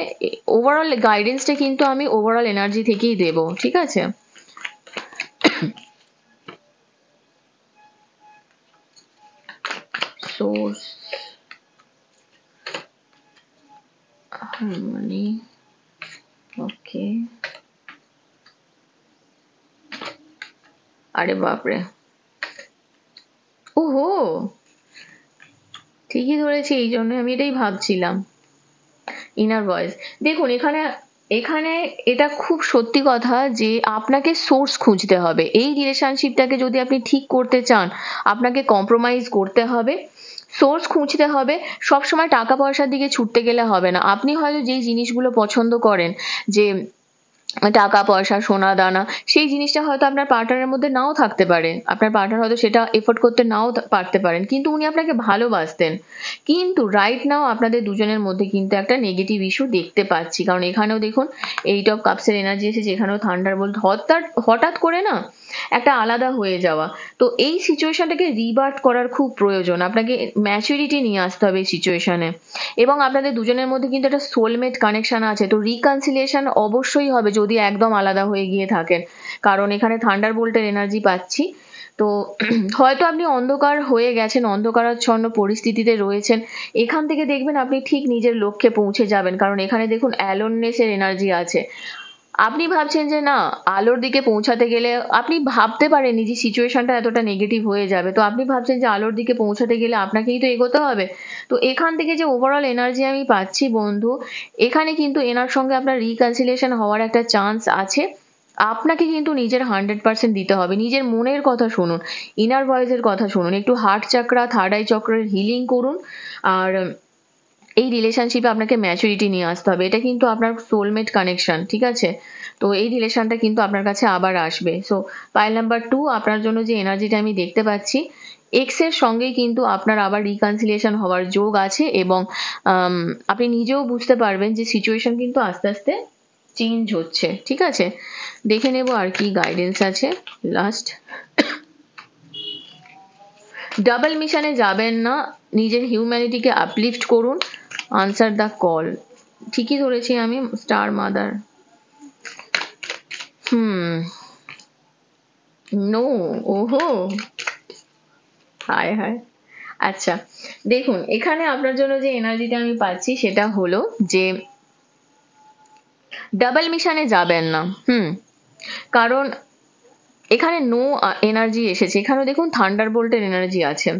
ওভারঅল গাইডেন্সটা কিন্তু আমি ওভারঅল এনার্জি থেকেই দেব, ঠিক আছে। সোর্স, হারমোনি, ওকে, আরে বাপরে, ওহো, ঠিকই ধরেছি, এই জন্য আমি এটাই ভাবছিলাম। ইনার ভয়েস, দেখুন এখানে এখানে এটা খুব সত্যি কথা যে আপনাকে সোর্স খুঁজতে হবে। এই রিলেশনশিপটাকে যদি আপনি ঠিক করতে চান, আপনাকে কম্প্রোমাইজ করতে হবে, সোর্স খুঁজতে হবে। সবসময় টাকা পয়সার দিকে ছুটতে গেলে হবে না। আপনি হয়তো যেই জিনিসগুলো পছন্দ করেন, যে টাকা পয়সা সোনা দানা, সেই জিনিসটা হয়তো আপনার পার্টনারের মধ্যে নাও থাকতে পারে। আপনার পার্টনার হয়তো সেটা এফোর্ড করতে নাও পারতে পারেন, কিন্তু উনি আপনাকে ভালোবাসতেন। কিন্তু রাইট নাও আপনাদের দুজনের মধ্যে কিন্তু একটা নেগেটিভ ইস্যু দেখতে পাচ্ছি। কারণ এখানেও দেখুন 8 of Cups-এর এনার্জি এসেছে, এখানেও থান্ডারবোল্ট। হঠাৎ করে না একটা আলাদা হয়ে যাওয়া। তো এই সিচুয়েশনটাকে রিভার্ট করার খুব প্রয়োজন। আপনাকে ম্যাচুরিটি নিয়ে আসতে হবে এই সিচুয়েশনে। এবং আপনাদের দুজনের মধ্যে কিন্তু একটা সোলমেট কানেকশন আছে। তো রিকনসিলিয়েশন অবশ্যই হবে যদি একদম আলাদা হয়ে গিয়ে থাকেন। কারণ এখানে থান্ডারবোল্টের এনার্জি পাচ্ছি। তো হয়তো আপনি অন্ধকার হয়ে গেছেন, অন্ধকারাচ্ছন্ন পরিস্থিতিতে রয়েছেন। এখান থেকে দেখবেন আপনি ঠিক নিজের লক্ষ্যে পৌঁছে যাবেন। কারণ এখানে দেখুন অ্যালোননেসের এনার্জি আছে। আপনি ভাবছেন যে না, আলোর দিকে পৌঁছাতে গেলে আপনি ভাবতে পারেন যে সিচুয়েশনটা এতটা নেগেটিভ হয়ে যাবে। তো আপনি ভাবছেন যে আলোর দিকে পৌঁছাতে গেলে আপনাকেই তো এগোতে হবে। তো এখান থেকে যে ওভারঅল এনার্জি আমি পাচ্ছি বন্ধু, এখানে কিন্তু এনার সঙ্গে আপনার রিকনসিলিয়েশন হওয়ার একটা চান্স আছে। আপনাকে কিন্তু নিজের 100% দিতে হবে। নিজের মনের কথা শুনুন, ইনার ভয়েসের কথা শুনুন, একটু হার্ট চাকরা, থার্ড আই চক্রের হিলিং করুন। আর এই রিলেশনশিপে আপনাকে ম্যাচুরিটি নিয়ে আসতে হবে। এটা কিন্তু আপনার সোলমেট কানেকশন, ঠিক আছে? তো এই রিলেশনটা কিন্তু আপনার কাছে আবার আসবে। সো পাইল নাম্বার 2, আপনার জন্য যে এনার্জিটা আমি দেখতে পাচ্ছি, এক্স এর সঙ্গেই কিন্তু আপনার আবার রিকনসিলিয়েশন হওয়ার যোগ আছে। এবং আপনি নিজেও বুঝতে পারবেন যে সিচুয়েশন কিন্তু আস্তে আস্তে চেঞ্জ হচ্ছে, ঠিক আছে? দেখে নেব আর কি গাইডেন্স আছে লাস্ট। ডাবল মিশনে যাবেন না, নিজের হিউম্যানিটিকে আপলিফট করুন। আনসার দ্য কল, ঠিকই ধরেছি আমি। স্টার মাদার, নো, ওহো, হায় হায়। আচ্ছা, দেখুন এখানে আপনার জন্য যে এনার্জিটা আমি পাচ্ছি সেটা হলো যে ডাবল মিশনে যাবেন না। কারণ এখানে নো এনার্জি এসেছে। এখানে দেখুন থান্ডারবোল্টের এনার্জি আছে।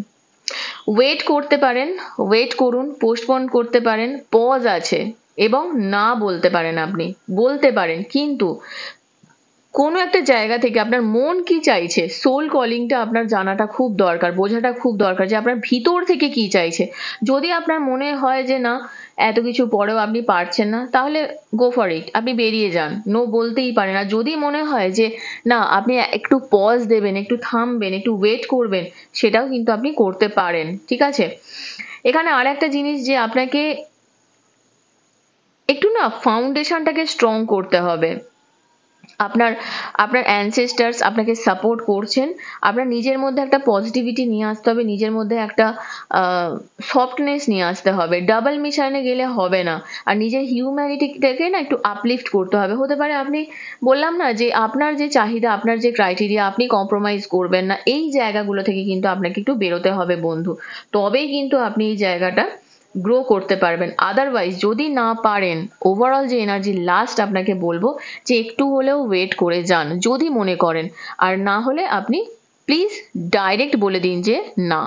ওয়েট করতে পারেন, ওয়েট করুন, পোস্টপোন করতে পারেন, পজ আছে, এবং না বলতে পারেন। আপনি বলতে পারেন, কিন্তু কোনো একটা জায়গা থেকে আপনার মন কি চাইছে, সোল কলিংটা আপনার জানাটা খুব দরকার, বোঝাটা খুব দরকার যে আপনার ভিতর থেকে কি চাইছে। যদি আপনার মনে হয় যে না, এত কিছু পরেও আপনি পারছেন না, তাহলে গো ফর ইট, আপনি বেরিয়ে যান, নো বলতেই পারেন। আর যদি মনে হয় যে না, আপনি একটু পজ দেবেন, একটু থামবেন, একটু ওয়েট করবেন, সেটাও কিন্তু আপনি করতে পারেন, ঠিক আছে? এখানে আর একটা জিনিস, যে আপনাকে একটু না ফাউন্ডেশনটাকে স্ট্রং করতে হবে। আপনার আপনার অ্যানসেস্টার্স আপনাকে সাপোর্ট করছেন। আপনার নিজের মধ্যে একটা পজিটিভিটি নিয়ে আসতে হবে, নিজের মধ্যে একটা সফটনেস নিয়ে আসতে হবে। ডাবল মিশনে গেলে হবে না। আর নিজের হিউম্যানিটিটাকে না একটু আপলিফট করতে হবে। হতে পারে আপনি, বললাম না যে আপনার যে চাহিদা, আপনার যে ক্রাইটেরিয়া, আপনি কম্প্রোমাইজ করবেন না। এই জায়গাগুলো থেকে কিন্তু আপনাকে একটু বেরোতে হবে বন্ধু। তবেই কিন্তু আপনি এই জায়গাটা গ্রো করতে পারবেন। আদারওয়াইজ যদি না পারেন, ওভারঅল যে এনার্জি লাস্ট আপনাকে বলবো যে একটু হলেও ওয়েট করে যান যদি মনে করেন। আর না হলে আপনি প্লিজ ডাইরেক্ট বলে দিন যে না।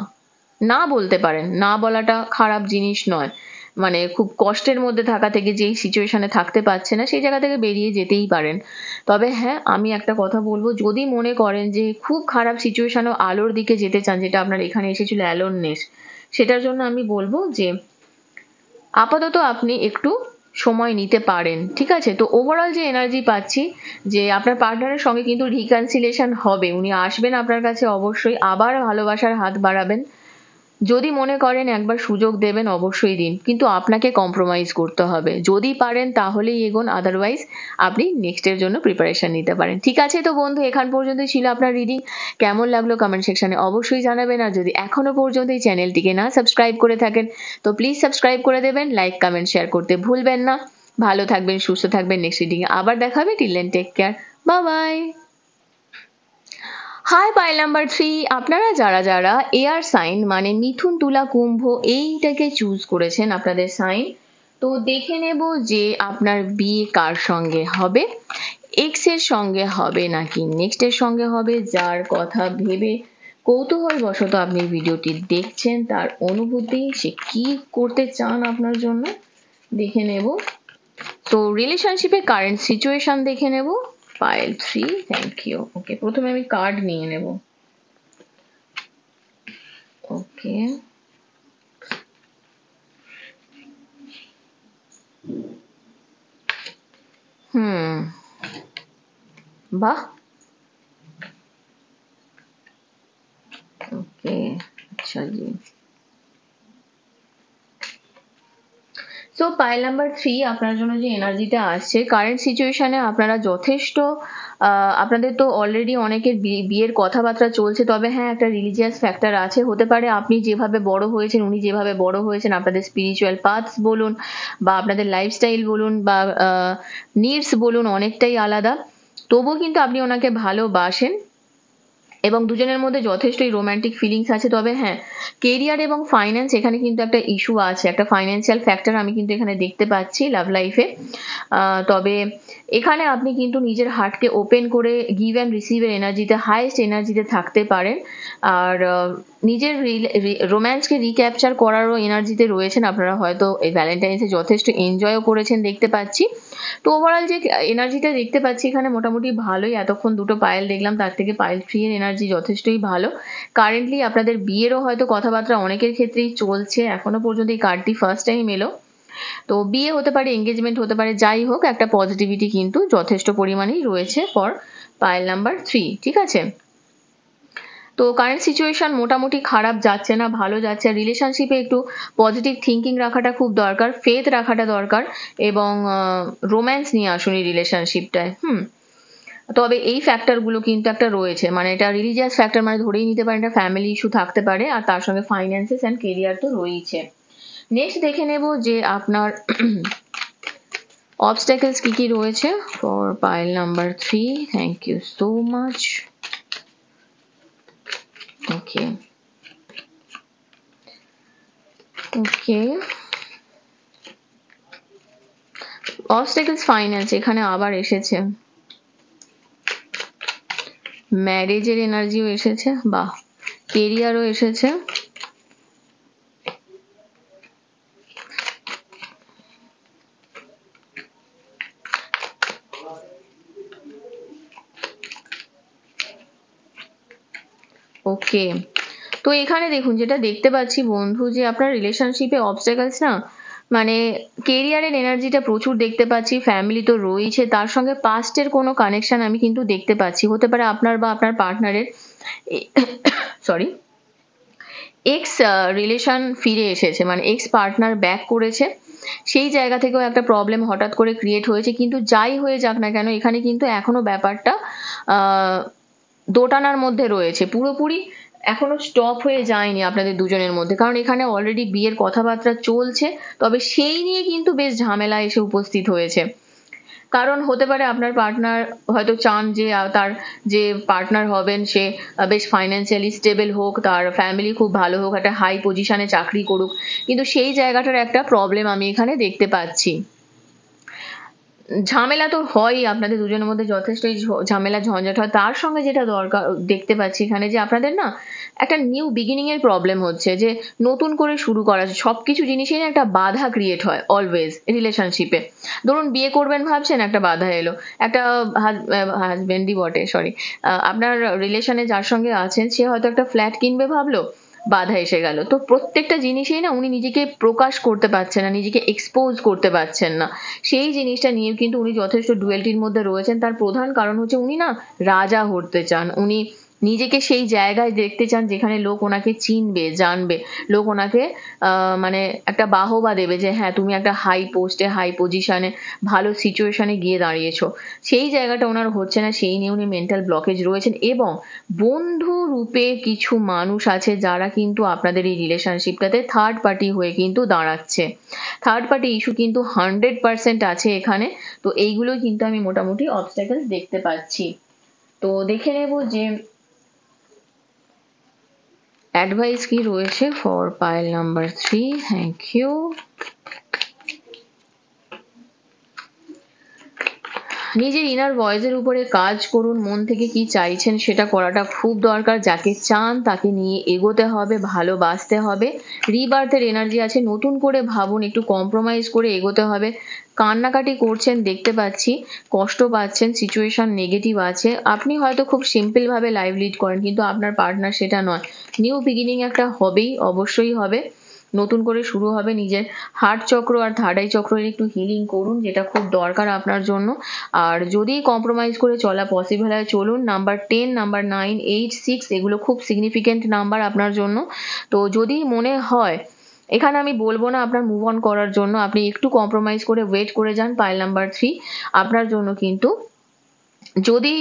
না বলতে পারেন, না বলাটা খারাপ জিনিস নয়। মানে খুব কষ্টের মধ্যে থাকা থেকে, যেই সিচুয়েশনে থাকতে পারছে না, সেই জায়গা থেকে বেরিয়ে যেতেই পারেন। তবে হ্যাঁ, আমি একটা কথা বলবো, যদি মনে করেন যে খুব খারাপ সিচুয়েশনেও আলোর দিকে যেতে চান, যেটা আপনার এখানে এসেছিল অ্যালোননেস, সেটার জন্য আমি বলবো যে আপাতত আপনি একটু সময় নিতে পারেন, ঠিক আছে? তো ওভারঅল যে এনার্জি পাচ্ছি, যে আপনার পার্টনারের সঙ্গে কিন্তু রিকনসিলিয়েশন হবে। উনি আসবেন আপনার কাছে অবশ্যই, আবার ভালোবাসার হাত বাড়াবেন। যদি মনে করেন একবার সুযোগ দেবেন, অবশ্যই দিন, কিন্তু আপনাকে কম্প্রোমাইজ করতে হবে। যদি পারেন তাহলেই এগোন, আদারওয়াইজ আপনি নেক্সটের জন্য প্রিপারেশন নিতে পারেন, ঠিক আছে? তো বন্ধু, এখান পর্যন্তই ছিল আপনার রিডিং। কেমন লাগলো কমেন্ট সেকশনে অবশ্যই জানাবেন। আর যদি এখনো পর্যন্ত এই চ্যানেলটিকে না সাবস্ক্রাইব করে থাকেন, তো প্লিজ সাবস্ক্রাইব করে দেবেন। লাইক, কমেন্ট, শেয়ার করতে ভুলবেন না। ভালো থাকবেন, সুস্থ থাকবেন। নেক্সট রিডিংয়ে আবার দেখা হবে। Till then, take care, bye bye. Hi, pile number 3, আপনারা যারা যারা এয়ার সাইন মানে মিথুন, তুলা, কুম্ভ এইটাকে চুজ করেছেন আপনাদের সাইন, তো দেখে নেব যে আপনার বিয়ে কার সঙ্গে হবে। এক্স এর সঙ্গে হবে নাকি নেক্সট এর সঙ্গে হবে। যার কথা ভেবে কৌতূহলবশত আপনি ভিডিওটি দেখছেন, তার অনুভূতি, সে কি করতে চান আপনার জন্য, দেখে নেব। তো রিলেশনশিপে কারেন্ট সিচুয়েশন দেখে নেব। Pile 3, thank you. ওকে, প্রথমে আমি কার্ড নিয়ে নেব। ওকে, বাহ, ওকে, আচ্ছা জি। সো পাইল নাম্বার 3 আপনার জন্য যে এনার্জিটা আসছে, কারেন্ট সিচুয়েশনে আপনারা যথেষ্ট আপনাদের তো অলরেডি অনেকের বিয়ের কথাবার্তা চলছে, তবে হ্যাঁ একটা রিলিজিয়াস ফ্যাক্টর আছে। হতে পারে আপনি যেভাবে বড় হয়েছেন, উনি যেভাবে বড় হয়েছেন, আপনাদের স্পিরিচুয়াল পাথস বলুন বা আপনাদের লাইফস্টাইল বলুন বা নিডস বলুন, অনেকটাই আলাদা। তবুও কিন্তু আপনি ওনাকে ভালোবাসেন এবং দুজনের মধ্যে যথেষ্টই রোমান্টিক ফিলিংস আছে। তবে হ্যাঁ, কেরিয়ার এবং ফাইন্যান্স এখানে কিন্তু একটা ইস্যু আছে, একটা ফাইন্যান্সিয়াল ফ্যাক্টর আমি কিন্তু এখানে দেখতে পাচ্ছি লাভ লাইফে। তবে এখানে আপনি কিন্তু নিজের হার্টকে ওপেন করে গিভ অ্যান্ড রিসিভের এনার্জিতে, হাইয়েস্ট এনার্জিতে থাকতে পারেন। আর নিজের রোম্যান্সকে রিক্যাপচার করারও এনার্জিতে রয়েছেন আপনারা। হয়তো এই ভ্যালেন্টাইন্সে যথেষ্ট এনজয়ও করেছেন দেখতে পাচ্ছি। তো ওভারঅল যে এনার্জিটা দেখতে পাচ্ছি এখানে মোটামুটি ভালোই। এতক্ষণ দুটো পায়েল দেখলাম, তার থেকে পাইল 3 এর এনার্জি যথেষ্টই ভালো। কারেন্টলি আপনাদের বিয়েরও হয়তো কথাবার্তা অনেকের ক্ষেত্রেই চলছে, এখনো পর্যন্ত এই কার্ডটি ফার্স্ট টাইম এলো। তো বিয়ে হতে পারে, এঙ্গেজমেন্ট হতে পারে, যাই হোক একটা পজিটিভিটি কিন্তু যথেষ্ট পরিমাণেই রয়েছে ফর পাইল নাম্বার 3, ঠিক আছে। তো কারেন্ট সিচুয়েশন মোটামুটি খারাপ যাচ্ছে না, ভালো যাচ্ছে। রিলেশনশিপে একটু পজিটিভ থিঙ্কিং রাখাটা খুব দরকার, ফেথ রাখাটা দরকার, এবং রোম্যান্স নিয়ে আসুন এই রিলেশনশিপটায়। তবে এই ফ্যাক্টরগুলো কিন্তু একটা রয়েছে, মানে এটা রিলিজিয়াস ফ্যাক্টর, মানে ধরেই নিতে পারেন এটা ফ্যামিলি ইস্যু থাকতে পারে, আর তার সঙ্গে ফাইন্যান্সেস অ্যান্ড কেরিয়ার তো রয়েছে। নেক্সট দেখে নেব যে আপনার অবস্ট্যাকলস কি কি রয়েছে for pile number 3, thank you so much. Okay, okay, obstacles finance এখানে আবার এসেছে, ম্যারেজের এনার্জিও এসেছে, বাহ, কেরিয়ারও এসেছে। ওকে, তো এখানে দেখুন যেটা দেখতে পাচ্ছি বন্ধু, যে আপনার রিলেশনশিপে অবস্ট্যাকলস না, মানে কেরিয়ারের এনার্জিটা প্রচুর দেখতে পাচ্ছি, ফ্যামিলি তো রয়েছে, তার সঙ্গে পাস্টের কোনো কানেকশন আমি কিন্তু দেখতে পাচ্ছি। হতে পারে আপনার বা আপনার পার্টনারের সরি এক্স রিলেশন ফিরে এসেছে, মানে এক্স পার্টনার ব্যাক করেছে, সেই জায়গা থেকেও একটা প্রবলেম হঠাৎ করে ক্রিয়েট হয়েছে। কিন্তু যাই হয়ে যাক না কেন, এখানে কিন্তু এখনো ব্যাপারটা দোটানার মধ্যে রয়েছে, পুরোপুরি এখনো স্টপ হয়ে যায়নি আপনাদের দুজনের মধ্যে, কারণ এখানে অলরেডি বিয়ের কথাবার্তা চলছে। তবে সেই নিয়ে কিন্তু বেশ ঝামেলা এসে উপস্থিত হয়েছে, কারণ হতে পারে আপনার পার্টনার হয়তো চান যে তার যে পার্টনার হবেন সে বেশ ফাইন্যান্সিয়ালি স্টেবল হোক, তার ফ্যামিলি খুব ভালো হোক, একটা হাই পজিশনে চাকরি করুক, কিন্তু সেই জায়গাটার একটা প্রবলেম আমি এখানে দেখতে পাচ্ছি। ঝামেলা তো হয়ই, আপনাদের দুজনের মধ্যে যথেষ্টই ঝামেলা ঝঞ্ঝাট হয়। তার সঙ্গে যেটা দরকার দেখতে পাচ্ছি এখানে, যে আপনাদের না একটা নিউ বিগিনিং এর প্রবলেম হচ্ছে, যে নতুন করে শুরু করা, সবকিছু জিনিসেই একটা বাধা ক্রিয়েট হয় অলওয়েজ রিলেশনশিপে। ধরুন বিয়ে করবেন ভাবছেন, একটা বাধা এলো, একটা হাজবেন্ডই বটে, সরি, আপনার রিলেশনে যার সঙ্গে আছেন সে হয়তো একটা ফ্ল্যাট কিনবে ভাবলো, বাধা এসে গেল। তো প্রত্যেকটা জিনিসেই না উনি নিজেকে প্রকাশ করতে পারছেন না, নিজেকে এক্সপোজ করতে পারছেন না। সেই জিনিসটা নিয়ে কিন্তু উনি যথেষ্ট ডুয়েলটির মধ্যে রয়েছেন। তার প্রধান কারণ হচ্ছে উনি না রাজা হতে চান, উনি নিজেকে সেই জায়গায় দেখতে চান যেখানে লোক ওনাকে চিনবে, জানবে, লোক ওনাকে মানে একটা বাহবা দেবে, যে হ্যাঁ তুমি একটা হাই পোস্টে, হাই পজিশনে, ভালো সিচুয়েশনে গিয়ে দাঁড়িয়েছো। সেই জায়গাটা ওনার হচ্ছে না, সেই নিয়ে উনি মেন্টাল ব্লকেজ রয়েছেন। এবং বন্ধু রূপে কিছু মানুষ আছে যারা কিন্তু আপনাদের এই রিলেশনশিপটাতে থার্ড পার্টি হয়ে কিন্তু দাঁড়াচ্ছে। থার্ড পার্টি ইস্যু কিন্তু 100% আছে এখানে। তো এইগুলো কিন্তু আমি মোটামুটি অবস্ট্যাকলস দেখতে পাচ্ছি। তো দেখে নেব যে অ্যাডভাইস কি রয়েছে for pile number 3, thank you. নিজের ইনার ভয়েসের উপরে কাজ করুন, মন থেকে কি চাইছেন সেটা করাটা খুব দরকার। যাকে চান তাকে নিয়ে এগোতে হবে, ভালোবাসতে হবে। রিবার্থের এনার্জি আছে, নতুন করে ভাবুন, একটু কম্প্রোমাইজ করে এগোতে হবে। কান্নাকাটি করছেন দেখতে পাচ্ছি, কষ্ট পাচ্ছেন, সিচুয়েশন নেগেটিভ আছে। আপনি হয়তো খুব সিম্পল ভাবে লাইফ লিড করেন, কিন্তু আপনার পার্টনার সেটা নয়। নিউ বিগিনিং একটা হবেই, অবশ্যই হবে, নতুন করে শুরু হবে। নিজের হার্ট চক্র আর থার্ড আই চক্রের একটু হিলিং করুন, যেটা খুব দরকার আপনার জন্য। আর যদি কম্প্রোমাইজ করে চলা পসিবল হয় চলুন। নাম্বার 10, নাম্বার 9, 8, 6 এগুলো খুব সিগনিফিকেন্ট নাম্বার আপনার জন্য। তো যদি মনে হয়, এখানে আমি বলবো না আপনার মুভ অন করার জন্য, আপনি একটু কম্প্রোমাইজ করে ওয়েট করে যান। পাইল নাম্বার 3 আপনার জন্য কিন্তু যদি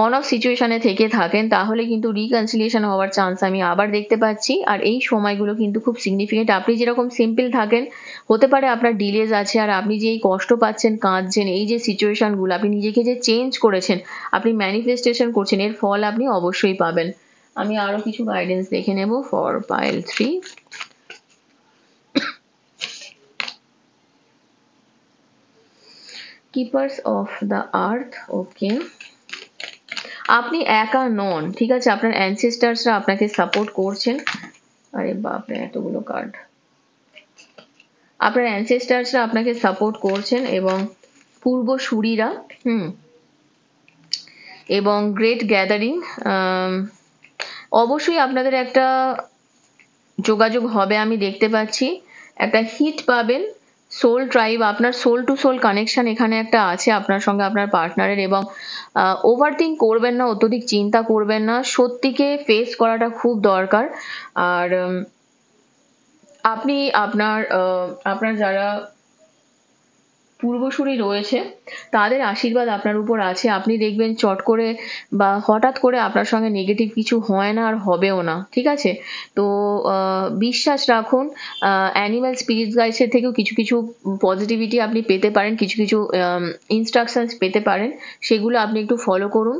অন অফ সিচুয়েশনে থেকে থাকেন তাহলে কিন্তু রিকনসিলিয়েশন হওয়ার চান্স আমি আবার দেখতে পাচ্ছি। আর এই সময়গুলো কিন্তু খুব সিগনিফিকেন্ট। আপনি যেরকম সিম্পল থাকেন, হতে পারে আপনার ডিলেজ আছে, আর আপনি যে এই কষ্ট পাচ্ছেন, কাঁদছেন, এই যে সিচুয়েশনগুলো, আপনি নিজেকে যে চেঞ্জ করেছেন, আপনি ম্যানিফেস্টেশন করছেন, এর ফল আপনি অবশ্যই পাবেন। আমি আরো কিছু গাইডেন্স দেখে নেব for pile 3। Keepers of the earth, okay. আপনি একা নন, ঠিক আছে, আপনার অ্যানসেস্টার্সরা আপনাকে সাপোর্ট করছেন। আরে বাপরে, এতগুলো কার্ড। আপনার অ্যানসেস্টার্সরা আপনাকে সাপোর্ট করছেন এবং পূর্বসূরীরা, এবং গ্রেট গ্যাদারিং, অবশ্যই আপনাদের একটা যোগাযোগ হবে আমি দেখতে পাচ্ছি। একটা হিট পাবেন, সোল ট্রাইব, আপনার সোল টু সোল কানেকশন এখানে একটা আছে আপনার সঙ্গে আপনার পার্টনারের। এবং ওভার থিঙ্ক করবেন না, অত্যধিক চিন্তা করবেন না, সত্যিকে ফেস করাটা খুব দরকার। আর আপনি আপনার যারা পূর্বসূরি রয়েছে তাদের আশীর্বাদ আপনার উপর আছে। আপনি দেখবেন চট করে বা হঠাৎ করে আপনার সঙ্গে নেগেটিভ কিছু হয় না, আর হবেও না, ঠিক আছে। তো বিশ্বাস রাখুন। অ্যানিম্যাল স্পিরিট গাইডসের থেকেও কিছু কিছু পজিটিভিটি আপনি পেতে পারেন, কিছু কিছু ইনস্ট্রাকশনস পেতে পারেন, সেগুলো আপনি একটু ফলো করুন,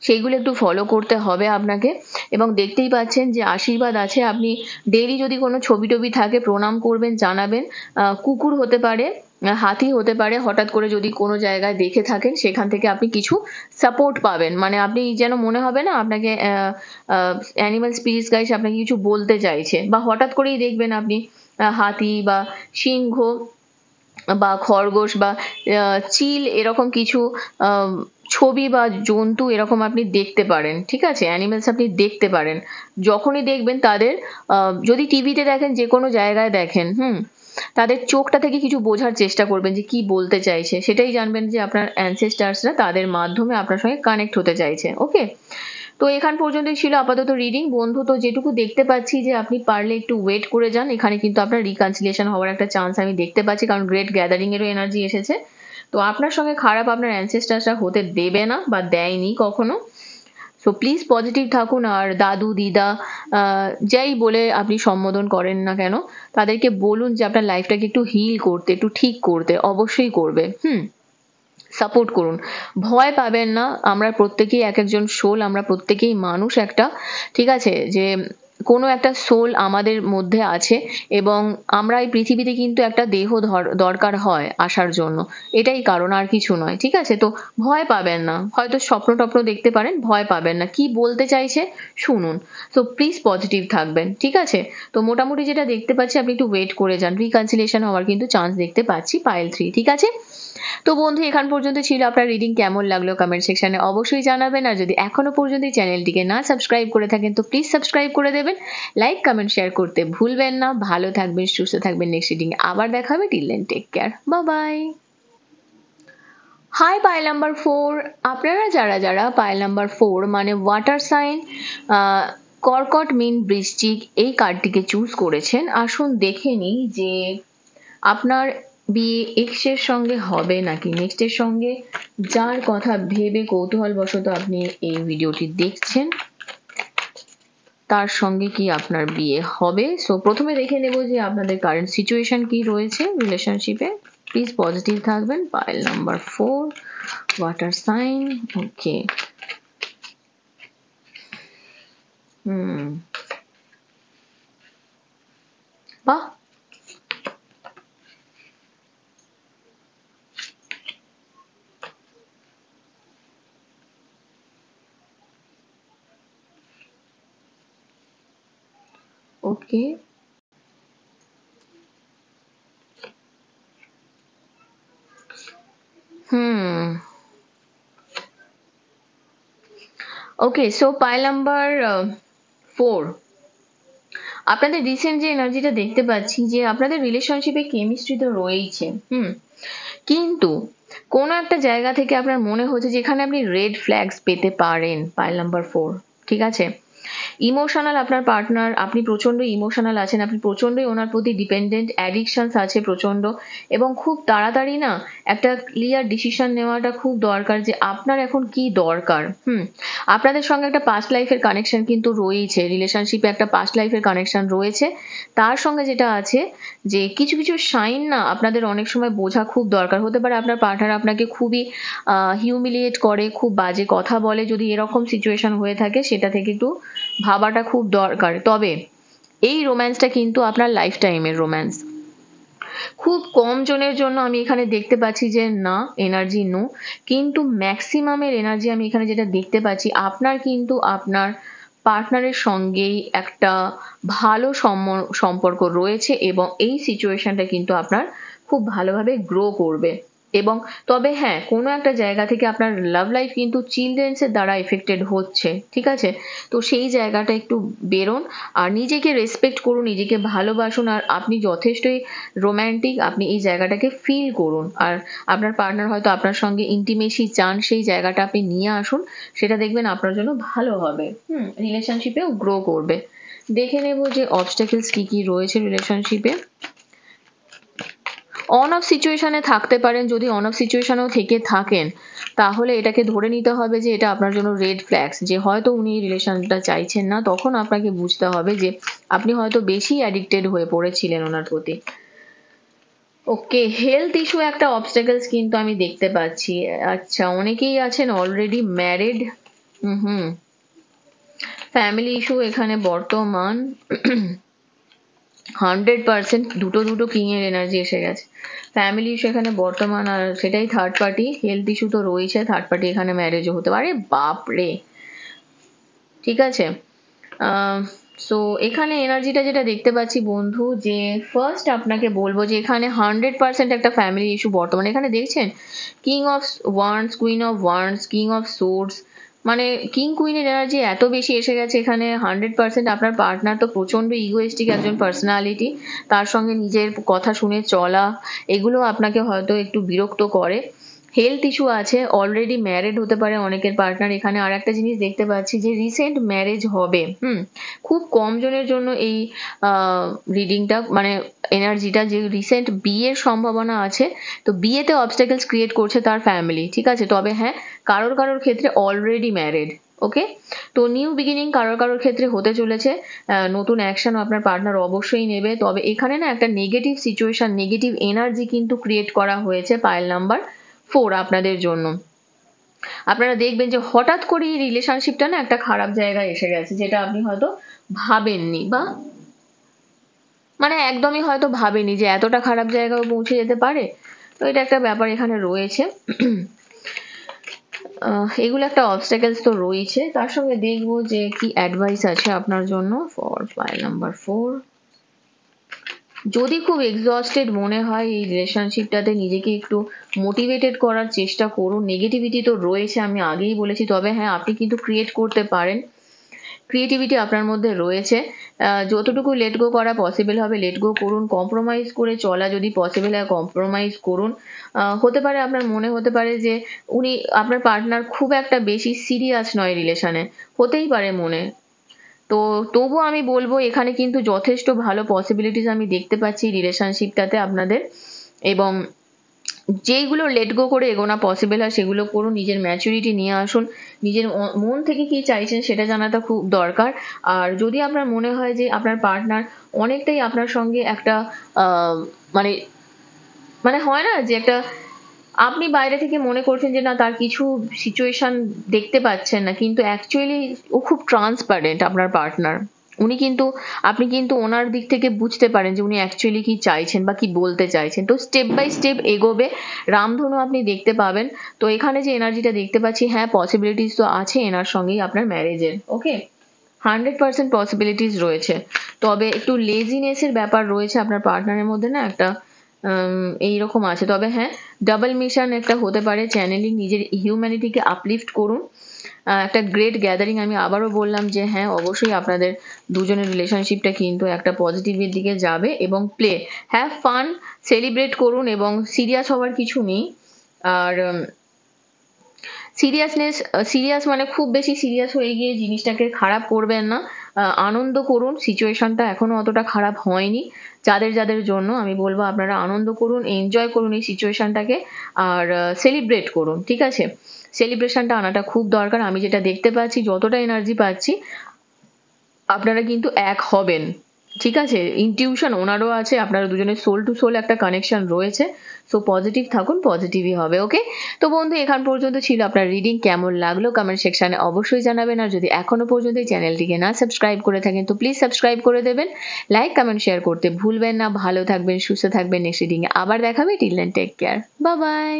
সেইগুলো একটু ফলো করতে হবে আপনাকে। এবং দেখতেই পাচ্ছেন যে আশীর্বাদ আছে। আপনি ডেইলি যদি কোনো ছবি টবি থাকে প্রণাম করবেন, জানাবেন। কুকুর হতে পারে, হাতি হতে পারে, হঠাৎ করে যদি কোনো জায়গায় দেখে থাকেন সেখান থেকে আপনি কিছু সাপোর্ট পাবেন। মানে আপনি যেন মনে হবে না আপনাকে অ্যানিমাল স্পিরিটস গাইস আপনাকে কিছু বলতে চাইছে, বা হঠাৎ করেই দেখবেন আপনি হাতি বা সিংহ বা খরগোশ বা চিল এরকম কিছু ছবি বা জন্তু এরকম আপনি দেখতে পারেন, ঠিক আছে, অ্যানিমেলস আপনি দেখতে পারেন। যখনই দেখবেন তাদের, যদি টিভিতে দেখেন, যে কোনো জায়গায় দেখেন, তাদের চোখটা থেকে কিছু বোঝার চেষ্টা করবেন যে কি বলতে চাইছে, সেটাই জানবেন যে আপনার অ্যানসেস্টার্সরা তাদের মাধ্যমে আপনার সঙ্গে কানেক্ট হতে চাইছে। ওকে, তো এখান পর্যন্তই ছিল আপাতত রিডিং বন্ধু। তো যেটুকু দেখতে পাচ্ছি যে আপনি পারলে একটু ওয়েট করে যান, এখানে কিন্তু আপনার রিকনসিলিয়েশন হওয়ার একটা চান্স আমি দেখতে পাচ্ছি, কারণ গ্রেট গ্যাদারিং এরও এনার্জি এসেছে। তো আপনার সঙ্গে খারাপ আপনার অ্যানসেস্টার্সরা হতে দেবে না বা দেয়নি কখনো। সো প্লিজ পজিটিভ থাকুন। আর দাদু দিদা যাই বলে আপনি সম্বোধন করেন না কেন, তাদেরকে বলুন যে আপনার লাইফটাকে একটু হিল করতে, একটু ঠিক করতে, অবশ্যই করবে। সাপোর্ট করুন, ভয় পাবেন না। আমরা প্রত্যেকেই এক একজন সোল, আমরা প্রত্যেকেই মানুষ একটা, ঠিক আছে, যে কোনো একটা সোল আমাদের মধ্যে আছে, এবং আমরা এই পৃথিবীতে কিন্তু একটা দেহ দরকার হয় আসার জন্য, এটাই কারণ, আর কিছু নয়, ঠিক আছে। তো ভয় পাবেন না, হয়তো স্বপ্ন টপ্ন দেখতে পারেন, ভয় পাবেন না, কি বলতে চাইছে শুনুন। তো প্লিজ পজিটিভ থাকবেন, ঠিক আছে। তো মোটামুটি যেটা দেখতে পাচ্ছি, আপনি একটু ওয়েট করে যান, রিকনসিলিয়েশন হওয়ার কিন্তু চান্স দেখতে পাচ্ছি পাইল 3, ঠিক আছে। তো বন্ধু, এখান পর্যন্ত ছিল আপনার রিডিং। কেমন লাগলো কমেন্ট সেকশনে অবশ্যই জানাবেন। আর যদি এখনো পর্যন্ত এই চ্যানেলটিকে না সাবস্ক্রাইব করে থাকেন তো প্লিজ সাবস্ক্রাইব করে দেবেন। লাইক কমেন্ট শেয়ার করতে ভুলবেন না। ভালো থাকবেন, সুস্থ থাকবেন। নেক্সট রিডিং আবার দেখা হবে। Till then take care, bye bye. Hi pile number 4, আপনারা যারা যারা পাইল নাম্বার 4 মানে ওয়াটার সাইন, কর্কট, মিন, বৃশ্চিক এই কার্ডটিকে চুজ করেছেন, আসুন দেখে নিই যে আপনার বিয়ে এক্সের সঙ্গে হবে নাকি নেক্সটের সঙ্গে, যার কথা ভেবে কৌতূহলবশত আপনি এই ভিডিওটি দেখছেন তার সঙ্গে কি আপনার বিয়ে হবে। সো প্রথমে দেখে নেব যে আপনাদের কারেন্ট সিচুয়েশন কি রয়েছে রিলেশনশিপে। প্লিজ পজিটিভ থাকবেন। পাইল নাম্বার 4 ওয়াটার সাইন, ওকে। বাহ, ওকে, হুম, ওকে। সো পাইল নাম্বার 4, আপনাদের রিসেন্ট যে এনার্জিটা দেখতে পাচ্ছি যে আপনাদের রিলেশনশিপে কেমিস্ট্রি তো রয়েইছে, কিন্তু কোনো একটা জায়গা থেকে আপনার মনে হচ্ছে যেখানে আপনি রেড ফ্ল্যাগস পেতে পারেন। পাইল নাম্বার 4, ঠিক আছে। ইমোশনাল আপনার পার্টনার, আপনি প্রচন্ড ইমোশনাল আছেন, আপনি প্রচন্ডই ওনার প্রতি ডিপেন্ডেন্ট, অ্যাডিকশনস আছে প্রচন্ড, এবং খুব তাড়াতাড়ি না একটা ক্লিয়ার ডিসিশন নেওয়াটা খুব দরকার যে আপনার এখন কি দরকার। আপনাদের সঙ্গে একটা পাস্ট লাইফের কানেকশন কিন্তু রয়েছে, রিলেশনশিপে একটা পাস্ট লাইফের কানেকশন রয়েছে। তার সঙ্গে যেটা আছে যে কিছু কিছু সাইন না আপনাদের অনেক সময় বোঝা খুব দরকার। হতে পারে আপনার পার্টনার আপনাকে খুবই হিউমিলিয়েট করে, খুব বাজে কথা বলে, যদি এরকম সিচুয়েশন হয়ে থাকে সেটা থেকে একটু ভাবাটা খুব দরকার। তবে এই রোম্যান্সটা কিন্তু আপনার লাইফ টাইমের রোম্যান্স। খুব কম জনের জন্য আমি এখানে দেখতে পাচ্ছি যে না, এনার্জি নো, কিন্তু ম্যাক্সিমামের এনার্জি আমি এখানে যেটা দেখতে পাচ্ছি, আপনার কিন্তু আপনার পার্টনারের সঙ্গেই একটা ভালো সম্পর্ক রয়েছে, এবং এই সিচুয়েশনটা কিন্তু আপনার খুব ভালোভাবে গ্রো করবে। এবং তবে হ্যাঁ, কোনো একটা জায়গা থেকে আপনার লাভ লাইফ কিন্তু চিলড্রেন্সের দ্বারা এফেক্টেড হচ্ছে, ঠিক আছে। তো সেই জায়গাটা একটু বেরোন, আর নিজেকে রেসপেক্ট করুন, নিজেকে ভালোবাসুন, আর আপনি যথেষ্টই রোম্যান্টিক, আপনি এই জায়গাটাকে ফিল করুন। আর আপনার পার্টনার হয়তো আপনার সঙ্গে ইন্টিমেসি চান, সেই জায়গাটা আপনি নিয়ে আসুন, সেটা দেখবেন আপনার জন্য ভালো হবে, রিলেশনশিপেও গ্রো করবে। দেখে নেব যে অবস্টাকেলস কি কি রয়েছে রিলেশনশিপে। অন অফ সিচুয়েশনে থাকতে পারেন, যদি অন অফ সিচুয়েশনেও থেকে থাকেন তাহলে এটাকে ধরে নিতে হবে যে এটা আপনার জন্য রেড ফ্ল্যাগস, যে হয়তো উনি এই রিলেশনটা চাইছেন না। তখন আপনাকে বুঝতে হবে যে আপনি হয়তো বেশি অ্যাডিক্টেড হয়ে পড়েছিলেন ওনার প্রতি। ওকে, হেলথ ইস্যু একটা অবস্টাকেলস কিন্তু আমি দেখতে পাচ্ছি। আচ্ছা, অনেকেই আছেন অলরেডি ম্যারিড। ফ্যামিলি ইস্যু এখানে বর্তমান 100%, দুটো দুটো কিং এর এনার্জি এসে গেছে। ফ্যামিলি ইস্যু এখানে বর্তমান, আর সেটাই থার্ড পার্টি। হেলথ ইস্যু তো রয়েছে, থার্ড পার্টি এখানে ম্যারেজও হতে পারে। বাপ রে, ঠিক আছে। সো এখানে এনার্জিটা যেটা দেখতে পাচ্ছি বন্ধু, যে ফার্স্ট আপনাকে বলবো যে এখানে 100% একটা ফ্যামিলি ইস্যু বর্তমানে এখানে দেখছেন। King of wands, queen of wands, king of swords, মানে কিং কুইনের এনার্জি এত বেশি এসে গেছে এখানে। 100% আপনার পার্টনার তো প্রচন্ড ইগোয়েস্টিক একজন পার্সোনালিটি, তার সঙ্গে নিজের কথা শুনে চলা এগুলো আপনাকে হয়তো একটু বিরক্ত করে। হেলথ ইস্যু আছে, অলরেডি ম্যারিড হতে পারে অনেকের পার্টনার এখানে। আর একটা জিনিস দেখতে পাচ্ছি যে রিসেন্ট ম্যারেজ হবে। খুব কম জনের জন্য এই রিডিংটা, মানে এনার্জিটা, যে রিসেন্ট বিয়ের সম্ভাবনা আছে। তো বিয়েতে অবস্টাকেলস ক্রিয়েট করছে তার ফ্যামিলি, ঠিক আছে। তবে হ্যাঁ, কারোর কারোর ক্ষেত্রে অলরেডি ম্যারিড। ওকে, তো নিউ বিগিনিং কারোর কারোর ক্ষেত্রে হতে চলেছে, নতুন অ্যাকশন আপনার পার্টনার অবশ্যই নেবে। তবে এখানে না একটা নেগেটিভ সিচুয়েশন, নেগেটিভ এনার্জি কিন্তু ক্রিয়েট করা হয়েছে পাইল নাম্বার 4 আপনাদের জন্য। আপনারা দেখবেন যে হঠাৎ করে এই রিলেশনশিপটা না একটা খারাপ জায়গায় এসে গেছে, যেটা আপনি হয়তো ভাবেননি, বা মানে একদমই হয়তো ভাবেনি যে এতটা খারাপ জায়গায় পৌঁছে যেতে পারে। তো এটা একটা ব্যাপার এখানে রয়েছে। এগুলো একটা অবস্টাকেলস তো রয়েছে। তার সঙ্গে দেখবো যে কি অ্যাডভাইস আছে আপনার জন্য ফর ফাইল নাম্বার 4। যদি খুব এক্সস্টেড মনে হয় এই রিলেশনশিপটাতে, নিজেকে একটু মোটিভেটেড করার চেষ্টা করুন। নেগেটিভিটি তো রয়েছে, আমি আগেই বলেছি। তবে হ্যাঁ, আপনি কিন্তু ক্রিয়েট করতে পারেন, ক্রিয়েটিভিটি আপনার মধ্যে রয়েছে। যতটুকু লেট গো করা পসিবল হবে লেট গো করুন। কম্প্রোমাইজ করে চলা যদি পসিবল হয় কম্প্রোমাইজ করুন। হতে পারে আপনার মনে হতে পারে যে উনি, আপনার পার্টনার খুব একটা বেশি সিরিয়াস নয় রিলেশনে, হতেই পারে মনে। তো তবুও আমি বলবো এখানে কিন্তু যথেষ্ট ভালো পসিবিলিটিস আমি দেখতে পাচ্ছি রিলেশনশিপটাতে আপনাদের। এবং যেইগুলো লেট গো করে এগোনা পসিবল হয় সেগুলো করুন। নিজের ম্যাচুরিটি নিয়ে আসুন, নিজের মন থেকে কি চাইছেন সেটা জানাটা খুব দরকার। আর যদি আপনার মনে হয় যে আপনার পার্টনার অনেকটাই আপনার সঙ্গে একটা মানে মানে হয় না যে একটা, আপনি বাইরে থেকে মনে করছেন যে না তার কিছু সিচুয়েশন দেখতে পাচ্ছেন না, কিন্তু অ্যাকচুয়ালি ও খুব ট্রান্সপারেন্ট আপনার পার্টনার। উনি কিন্তু, আপনি কিন্তু ওনার দিক থেকে বুঝতে পারেন যে উনি অ্যাকচুয়ালি কি চাইছেন বা কি বলতে চাইছেন। তো স্টেপ বাই স্টেপ এগোবে, রামধনু আপনি দেখতে পাবেন। তো এখানে যে এনার্জিটা দেখতে পাচ্ছি, হ্যাঁ পসিবিলিটিস তো আছে এনার সঙ্গেই আপনার ম্যারেজের। ওকে, 100% পসিবিলিটিস রয়েছে। তবে একটু লেজিনেসের ব্যাপার রয়েছে আপনার পার্টনারের মধ্যে, না একটা এইরকম আছে। তবে হ্যাঁ, ডাবল মিশন একটা হতে পারে, চ্যানেলিং, নিজের হিউম্যানিটিকে আপলিফট করুন। একটা গ্রেট গ্যাদারিং, আমি আবারও বললাম যে হ্যাঁ অবশ্যই আপনাদের দুজনের রিলেশনশিপটা কিন্তু একটা পজিটিভের দিকে যাবে। এবং প্লে, হ্যাভ ফান, সেলিব্রেট করুন, এবং সিরিয়াস হওয়ার কিছু নেই। আর সিরিয়াস মানে খুব বেশি সিরিয়াস হয়ে গিয়ে জিনিসটাকে খারাপ করবেন না। আনন্দ করুন, সিচুয়েশনটা এখনো অতটা খারাপ হয়নি। যাদের যাদের জন্য আমি বলবো আপনারা আনন্দ করুন, এনজয় করুন এই সিচুয়েশনটাকে, আর সেলিব্রেট করুন, ঠিক আছে? সেলিব্রেশনটা আনাটা খুব দরকার। আমি যেটা দেখতে পাচ্ছি, যতটা এনার্জি পাচ্ছি, আপনারা কিন্তু এক হবেন, ঠিক আছে? ইনটিউশন ওনারও আছে, আপনারা দুজনের সোল টু সোল একটা কানেকশন রয়েছে। সো পজিটিভ থাকুন, পজিটিভই হবে। ওকে, তো বন্ধু এখান পর্যন্ত ছিল আপনার রিডিং। কেমন লাগলো কমেন্ট সেকশনে অবশ্যই জানাবেন। আর যদি এখনো পর্যন্ত এই চ্যানেলটিকে না সাবস্ক্রাইব করে থাকেন তো প্লিজ সাবস্ক্রাইব করে দেবেন। লাইক কমেন্ট শেয়ার করতে ভুলবেন না। ভালো থাকবেন, সুস্থ থাকবেন। নেক্সট রিডিং এ আবার দেখাবে। Till then take care, bye by.